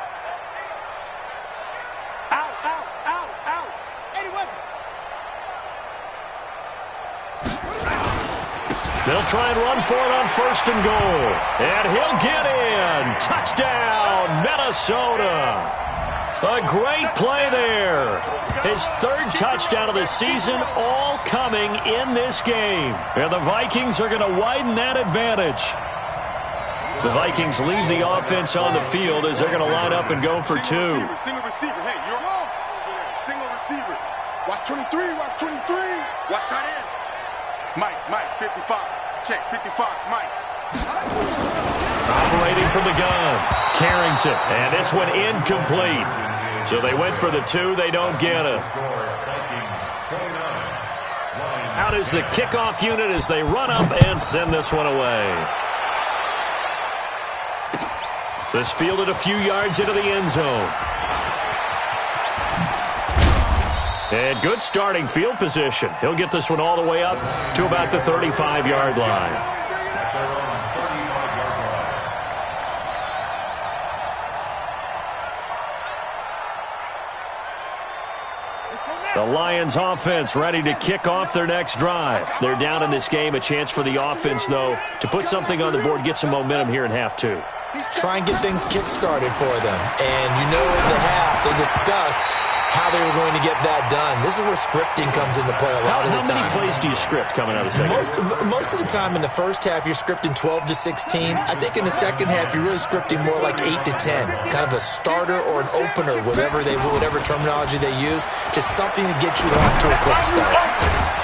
They'll try and run for it on first and goal. And he'll get in. Touchdown, Minnesota. A great play there. His third touchdown of the season, all coming in this game. And the Vikings are going to widen that advantage. The Vikings leave the offense on the field as they're going to line up and go for two. Single receiver. Hey, you're off. Single receiver. Watch 23. Watch 23. Watch tight end. Mike, 55. Check, 55, Mike. Operating from the gun, Carrington, and this one incomplete. So they went for the two, they don't get it. Out is the kickoff unit as they run up and send this one away. This fielded a few yards into the end zone. And good starting field position. He'll get this one all the way up to about the 35-yard line. The Lions offense ready to kick off their next drive. They're down in this game. A chance for the offense, though, to put something on the board, get some momentum here in half two. Try and get things kick-started for them. And you know in the half they discussed how they were going to get that done. This is where scripting comes into play a lot of the time. How many plays do you script coming out of the second? Most of the time in the first half, you're scripting 12 to 16. I think in the second half, you're really scripting more like 8 to 10. Kind of a starter or an opener, whatever terminology they use. Just something to get you off to a quick start.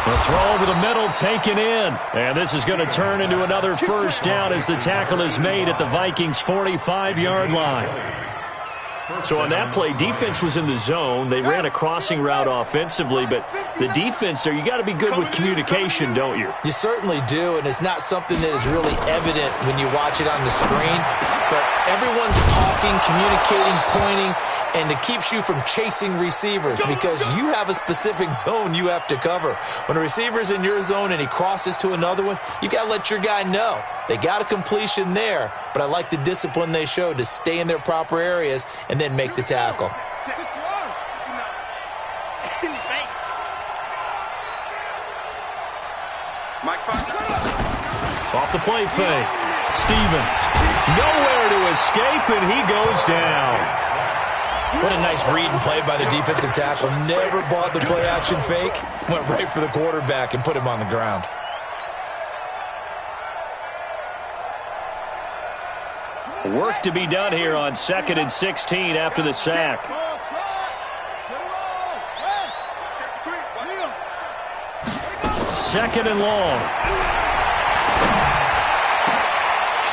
The throw over the middle taken in. And this is going to turn into another first down as the tackle is made at the Vikings' 45-yard line. So on that play, defense was in the zone. They ran a crossing route offensively, but the defense there, you got to be good with communication, don't you? You certainly do, and it's not something that is really evident when you watch it on the screen. But everyone's talking, communicating, pointing, and it keeps you from chasing receivers because you have a specific zone you have to cover. When a receiver's in your zone and he crosses to another one, you got to let your guy know. They got a completion there, but I like the discipline they showed to stay in their proper areas and then make the tackle. Off the play fake. Stevens. Nowhere to escape, and he goes down. What a nice read and play by the defensive tackle. Never bought the play-action fake. Went right for the quarterback and put him on the ground. Work to be done here on 2nd and 16 after the sack. Second and long.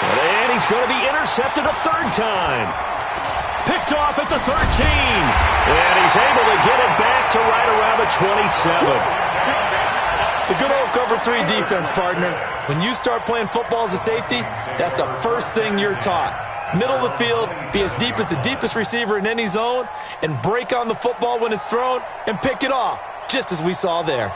And he's going to be intercepted a third time. Picked off at the 13. And he's able to get it back to right around the 27. The good old cover 3 defense, partner. When you start playing football as a safety, that's the first thing you're taught. Middle of the field, be as deep as the deepest receiver in any zone, and break on the football when it's thrown and pick it off, just as we saw there.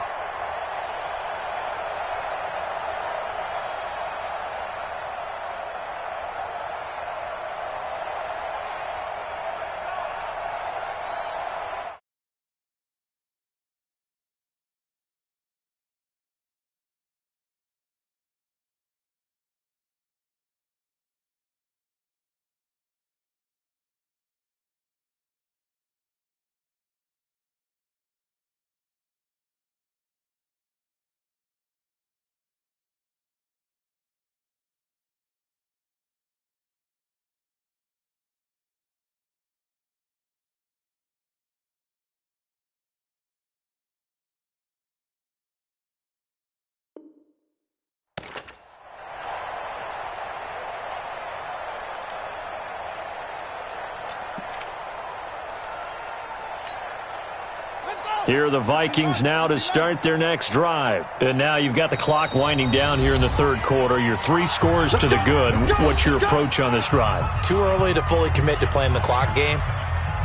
Here are the Vikings now to start their next drive. And now you've got the clock winding down here in the third quarter. You're 3 scores to the good. What's your approach on this drive? Too early to fully commit to playing the clock game.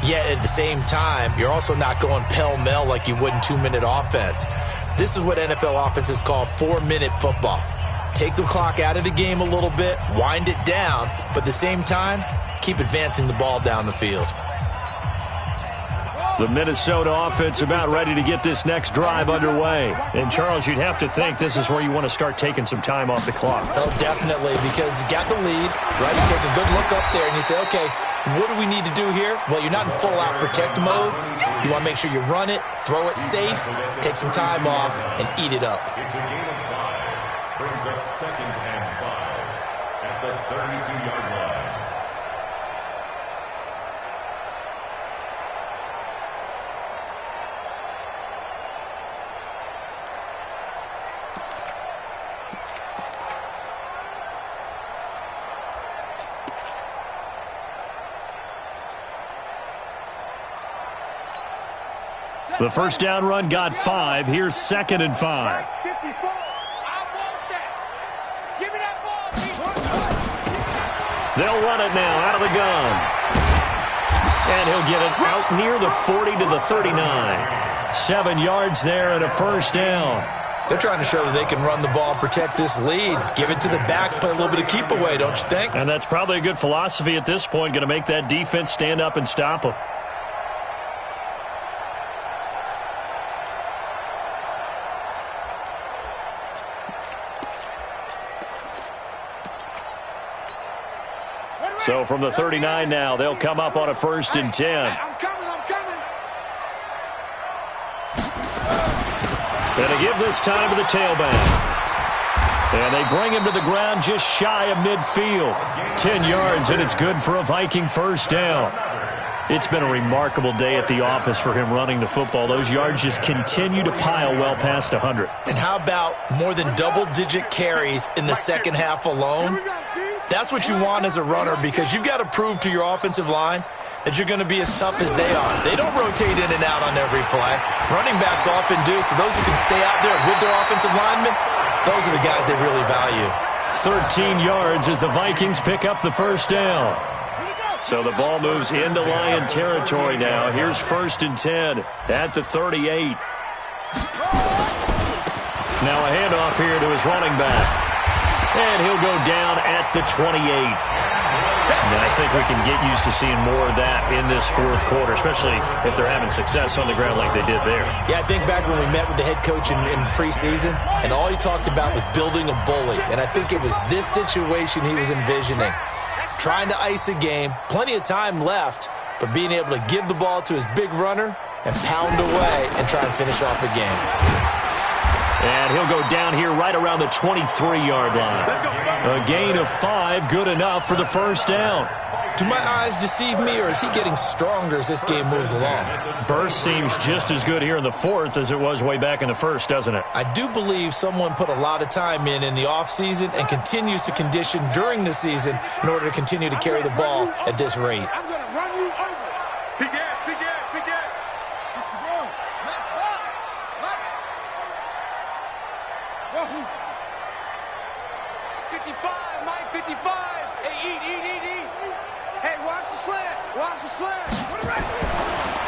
Yet at the same time, you're also not going pell-mell like you would in 2-minute offense. This is what NFL offenses call 4-minute football. Take the clock out of the game a little bit, wind it down, but at the same time, keep advancing the ball down the field. The Minnesota offense about ready to get this next drive underway. And, Charles, you'd have to think this is where you want to start taking some time off the clock. Oh, definitely, because you got the lead, right? You take a good look up there and you say, okay, what do we need to do here? Well, you're not in full-out protect mode. You want to make sure you run it, throw it safe, take some time off, and eat it up. It's a game of 5. Brings up 2nd and 5 at the 32-yard line. The first down run got 5. Here's 2nd and 5. 54. I want that. Give me that ball. They'll run it now out of the gun. And he'll get it out near the 40 to the 39. 7 yards there and a first down. They're trying to show that they can run the ball and protect this lead. Give it to the backs, play a little bit of keep away, don't you think? And that's probably a good philosophy at this point, going to make that defense stand up and stop them. So from the 39 now, they'll come up on a 1st and 10. I'm coming. And they give this time to the tailback. And they bring him to the ground just shy of midfield. 10 yards, and it's good for a Viking first down. It's been a remarkable day at the office for him running the football. Those yards just continue to pile well past 100. And how about more than double-digit carries in the second half alone? That's what you want as a runner, because you've got to prove to your offensive line that you're going to be as tough as they are. They don't rotate in and out on every play. Running backs often do, so those who can stay out there with their offensive linemen, those are the guys they really value. 13 yards as the Vikings pick up the first down. So the ball moves into Lion territory now. Here's 1st and 10 at the 38. Now a handoff here to his running back. And he'll go down at the 28. And I think we can get used to seeing more of that in this fourth quarter, especially if they're having success on the ground like they did there. Yeah, I think back when we met with the head coach in preseason, and all he talked about was building a bully. And I think it was this situation he was envisioning. Trying to ice a game, plenty of time left, but being able to give the ball to his big runner and pound away and try and finish off a game. And he'll go down here right around the 23-yard line. A gain of 5, good enough for the first down. Do my eyes deceive me, or is he getting stronger as this game moves along? Burst seems just as good here in the fourth as it was way back in the first, doesn't it? I do believe someone put a lot of time in the offseason and continues to condition during the season in order to continue to carry the ball at this rate. I'm going to run you over. Big ass, big ass, big ass. 61. Let's go. 55, Mike, 55. Hey, eat. Hey, watch the slant. What a right.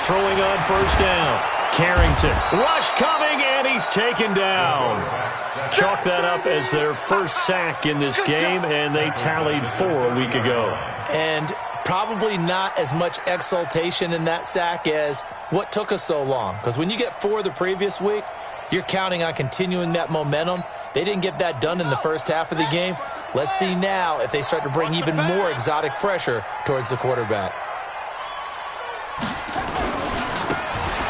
Throwing on first down. Carrington. Rush coming, and he's taken down. Chalk that up as their first sack in this game, and they tallied 4 a week ago. And probably not as much exultation in that sack as what took us so long. Because when you get 4 the previous week, you're counting on continuing that momentum. They didn't get that done in the first half of the game. Let's see now if they start to bring even more exotic pressure towards the quarterback.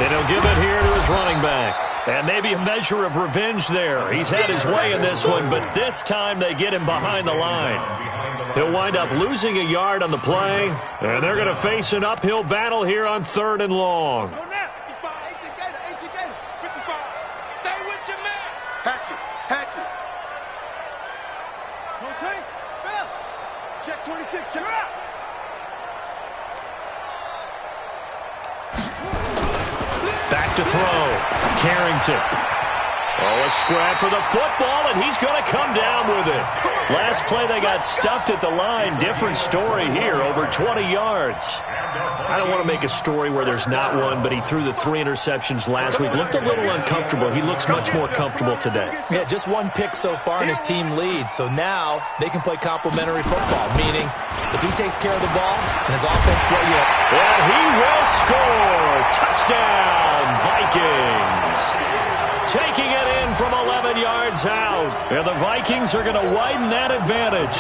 And he'll give it here to his running back. And maybe a measure of revenge there. He's had his way in this one, but this time they get him behind the line. He'll wind up losing a yard on the play, and they're going to face an uphill battle here on 3rd and long. Go now. 55. 55. Stay with your man. Hatchet. Rotate. Spell. Check 26. Check out. Back to throw. Carrington. Oh, a scrap for the football, and he's going to come down with it. Last play, they got stuffed at the line. Different story here, over 20 yards. I don't want to make a story where there's not one, but he threw the 3 interceptions last week. Looked a little uncomfortable. He looks much more comfortable today. Yeah, just 1 pick so far, and his team leads. So now they can play complementary football, meaning if he takes care of the ball and his offense, and he will score. Touchdown, Vikings. Taking it in from 11 yards out. And the Vikings are going to widen that advantage.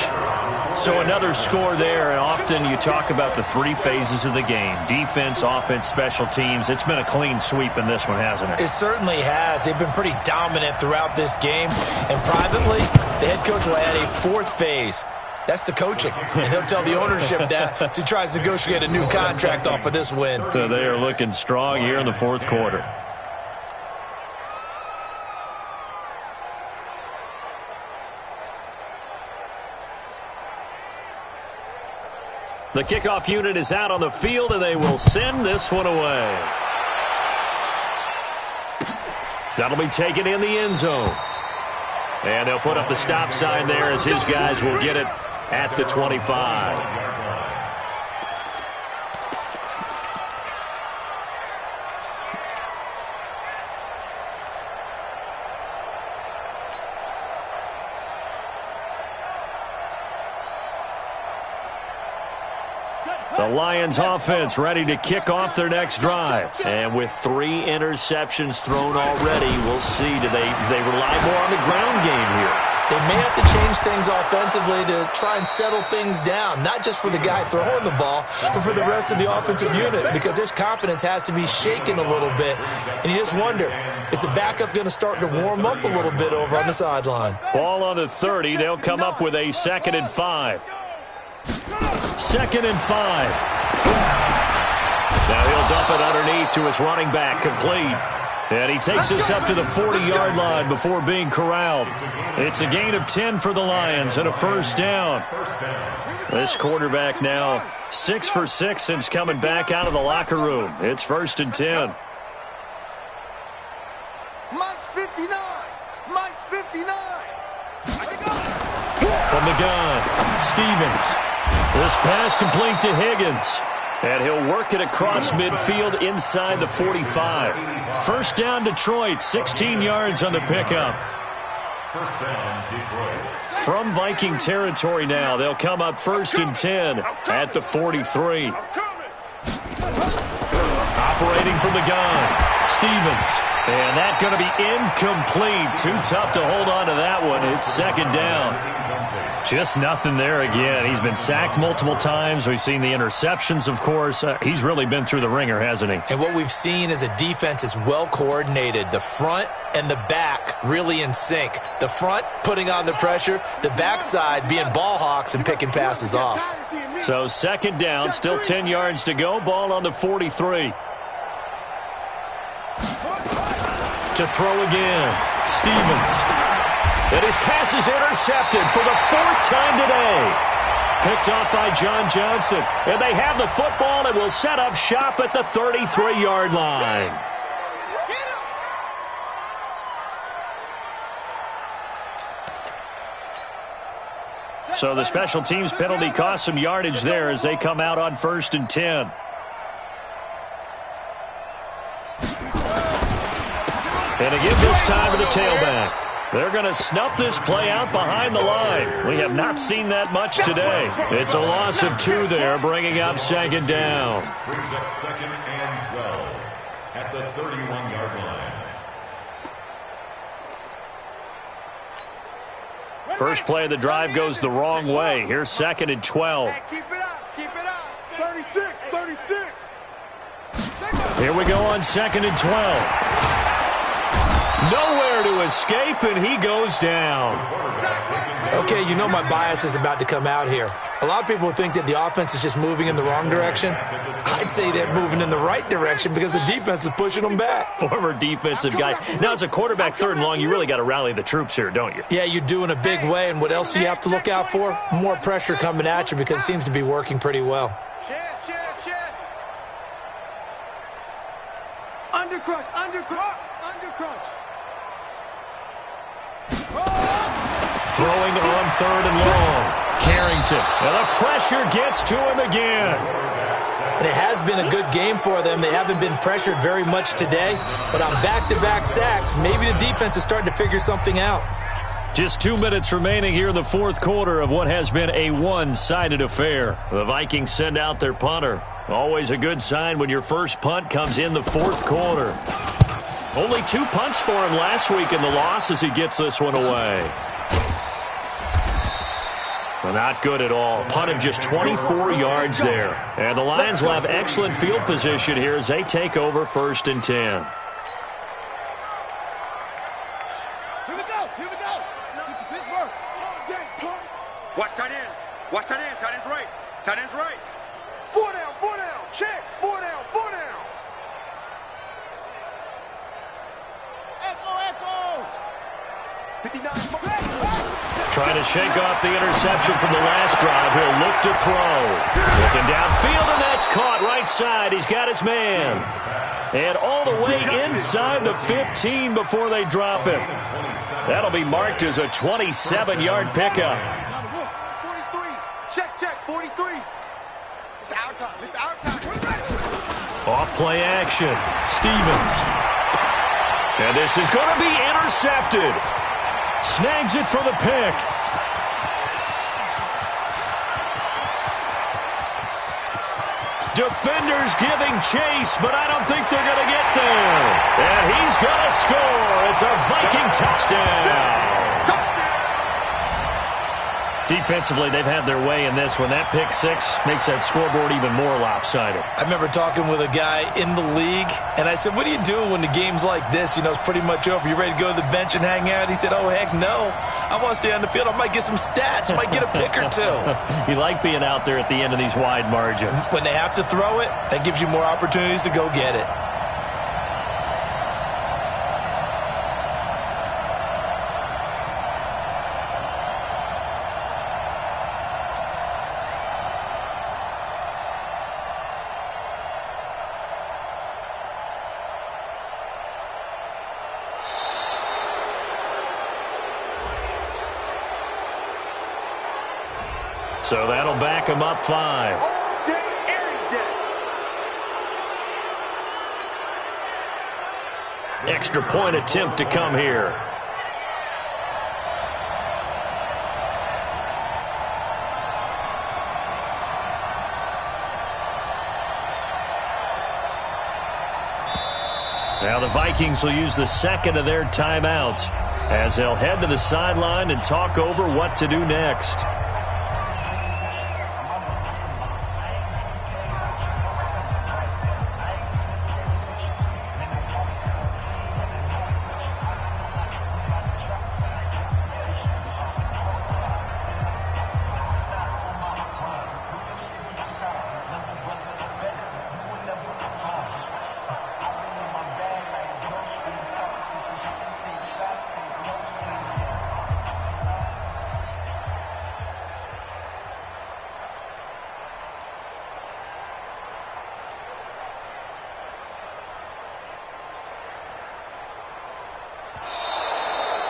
So another score there, and often you talk about the 3 phases of the game. Defense, offense, special teams. It's been a clean sweep in this one, hasn't it? It certainly has. They've been pretty dominant throughout this game. And privately, the head coach will add a 4th phase. That's the coaching. And he'll tell the ownership that as he tries to negotiate a new contract off of this win. So they are looking strong here in the 4th quarter. The kickoff unit is out on the field, and they will send this one away. That'll be taken in the end zone. And they'll put up the stop sign there as his guys will get it at the 25. The Lions offense ready to kick off their next drive. And with 3 interceptions thrown already, we'll see. Do they rely more on the ground game here? They may have to change things offensively to try and settle things down, not just for the guy throwing the ball, but for the rest of the offensive unit, because their confidence has to be shaken a little bit. And you just wonder, is the backup going to start to warm up a little bit over on the sideline? Ball on the 30. They'll come up with a 2nd and 5. 2nd and 5. Now he'll dump it underneath to his running back, complete. And he takes us up to the 40-yard line before being corralled. It's a gain of 10 for the Lions and a 1st down. This quarterback now 6 for 6 since coming back out of the locker room. It's 1st and 10. Mike's 59. Mike's 59. From the gun, Stevens. This pass complete to Higgins. And he'll work it across midfield inside the 45. 1st down, Detroit. 16 yards on the pickup. 1st down, Detroit. From Viking territory now, they'll come up 1st and 10 at the 43. Operating from the gun, Stevens. And that's going to be incomplete. Too tough to hold on to that one. It's 2nd down. Just nothing there again. He's been sacked multiple times. We've seen the interceptions, of course. He's really been through the ringer, hasn't he? And what we've seen is a defense that's well coordinated. The front and the back really in sync. The front putting on the pressure, the backside being ball hawks and picking passes off. So 2nd down, still 10 yards to go. Ball on the 43. To throw again, Stevens. And his pass is intercepted for the 4th time today. Picked off by John Johnson. And they have the football and will set up shop at the 33-yard line. So the special teams penalty cost some yardage there as they come out on 1st and 10. And again this time to the tailback. They're going to snuff this play out behind the line. We have not seen that much today. It's a loss of 2 there, bringing up 2nd down. Brings up 2nd and 12 at the 31-yard line. First play of the drive goes the wrong way. Here's 2nd and 12. Keep it up. Keep it up. 36. 36. Here we go on 2nd and 12. Nowhere to escape, and he goes down. Okay, you know my bias is about to come out here. A lot of people think that the offense is just moving in the wrong direction. I'd say they're moving in the right direction because the defense is pushing them back. Former defensive guy. Now, as a quarterback 3rd and long, you really got to rally the troops here, don't you? Yeah, you're doing a big way, and what else do you have to look out for? More pressure coming at you because it seems to be working pretty well. Undercrush, undercrush, undercrush. Throwing on 3rd and long. Carrington. And the pressure gets to him again. And it has been a good game for them. They haven't been pressured very much today. But on back-to-back sacks, maybe the defense is starting to figure something out. Just 2 minutes remaining here in the fourth quarter of what has been a one-sided affair. The Vikings send out their punter. Always a good sign when your first punt comes in the fourth quarter. Only 2 punts for him last week in the loss as he gets this one away. Well, not good at all. Punt of just 24 yards there. And the Lions will have excellent field position here as they take over 1st and 10. Here we go, here we go. Pittsburgh. Watch tight end. Watch tight end. Tight end's right. Tight end's right. 4 down, 4 down. Check. 4 down, 4 down. Echo. 59. Trying to shake off the interception from the last drive. He'll look to throw. Looking downfield, and that's caught right side. He's got his man. And all the way inside the 15 before they drop him. That'll be marked as a 27-yard pickup. 43. Check. 43. It's our time. It's our time. Off play action. Stevens. And this is going to be intercepted. Snags it for the pick. Defenders giving chase, but I don't think they're going to get there. And he's going to score. It's a Viking touchdown. Defensively, they've had their way in this one. That pick 6 makes that scoreboard even more lopsided. I remember talking with a guy in the league, and I said, what do you do when the game's like this? You know, it's pretty much over. You ready to go to the bench and hang out? He said, oh, heck no. I want to stay on the field. I might get some stats. I might get a pick or 2. You like being out there at the end of these wide margins. When they have to throw it, that gives you more opportunities to go get it. So that'll back him up 5. All day, every day. Extra point attempt to come here. Now the Vikings will use the second of their timeouts as they'll head to the sideline and talk over what to do next.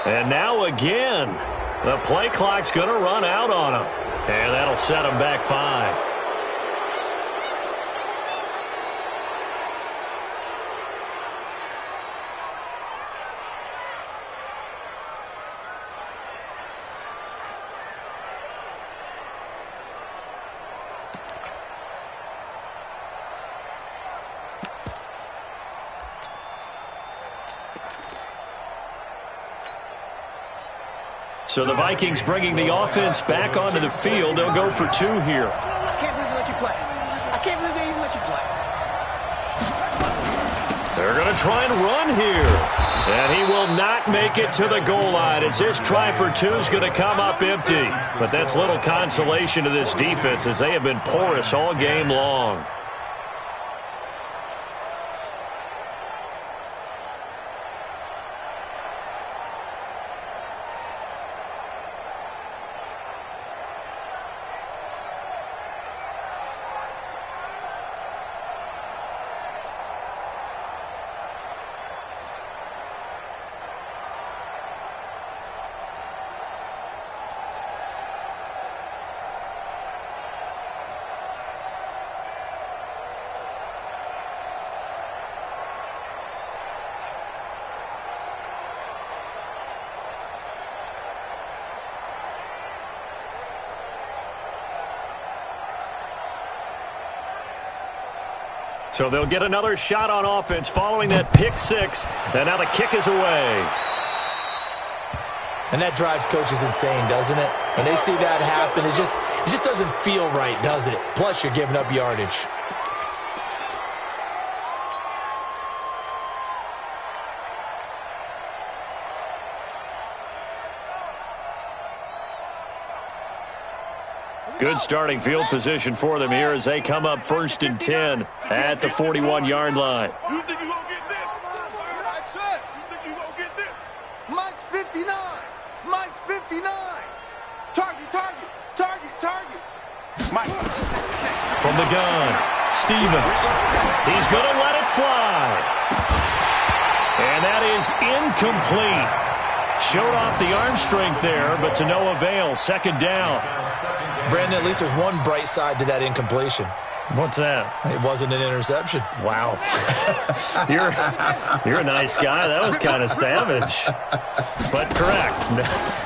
And now again, the play clock's going to run out on him. And that'll set him back 5. So the Vikings bringing the offense back onto the field. They'll go for 2 here. I can't believe they let you play. I can't believe they even let you play. They're going to try and run here. And he will not make it to the goal line as this try for 2 is going to come up empty. But that's little consolation to this defense as they have been porous all game long. So they'll get another shot on offense following that pick six. And now the kick is away. And that drives coaches insane, doesn't it? When they see that happen, it just doesn't feel right, does it? Plus, you're giving up yardage. Good starting field position for them here as they come up 1st and 10 at the 41-yard line. You think you gonna get this? That's it. You think you gonna get this? Mike's 59. Mike's 59. Target, target, target, target. Mike. From the gun, Stevens. He's going to let it fly. And that is incomplete. Showed off the arm strength there, but to no avail. 2nd down. Brandon, at least there's one bright side to that incompletion. What's that? It wasn't an interception. Wow. You're a nice guy. That was kind of savage. But correct.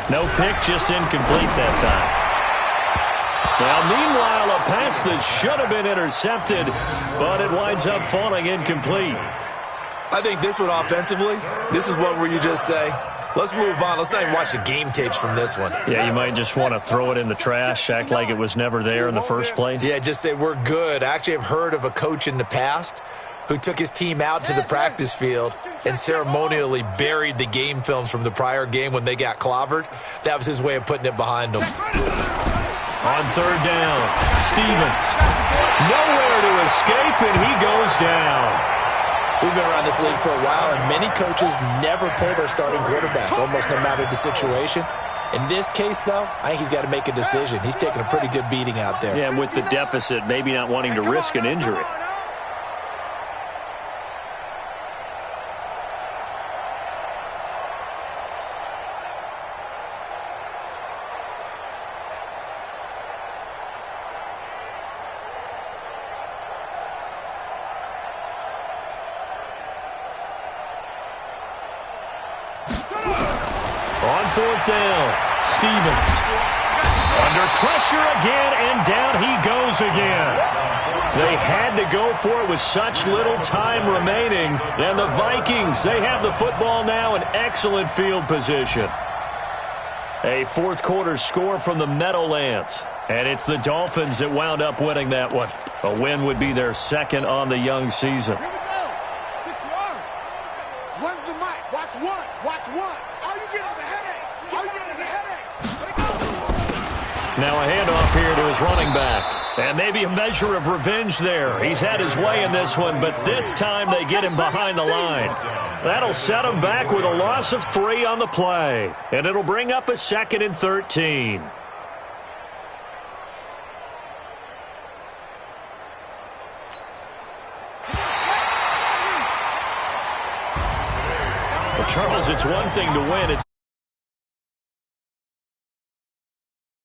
No pick, just incomplete that time. Well, meanwhile, a pass that should have been intercepted, but it winds up falling incomplete. I think this one offensively, this is one where you just say, let's move on. Let's not even watch the game tapes from this one. Yeah, you might just want to throw it in the trash, act like it was never there in the first place. Yeah, just say we're good. I actually have heard of a coach in the past who took his team out to the practice field and ceremonially buried the game films from the prior game when they got clobbered. That was his way of putting it behind them. On 3rd down, Stevens. Nowhere to escape, and he goes down. We've been around this league for a while, and many coaches never pull their starting quarterback, almost no matter the situation. In this case, though, I think he's got to make a decision. He's taking a pretty good beating out there. Yeah, and with the deficit, maybe not wanting to risk an injury. On 4th down, Stevens. Under pressure again, and down he goes again. They had to go for it with such little time remaining. And the Vikings, they have the football now in excellent field position. A 4th quarter score from the Meadowlands. And it's the Dolphins that wound up winning that one. A win would be their 2nd on the young season. Here we go. 6 yards. Run the mic. Watch one. Watch one. All you get is a headache. All you get is a headache. Now a handoff here to his running back. And maybe a measure of revenge there. He's had his way in this one, but this time they get him behind the line. That'll set him back with a loss of 3 on the play. And it'll bring up a 2nd and 13. Well, Charles, it's one thing to win. It's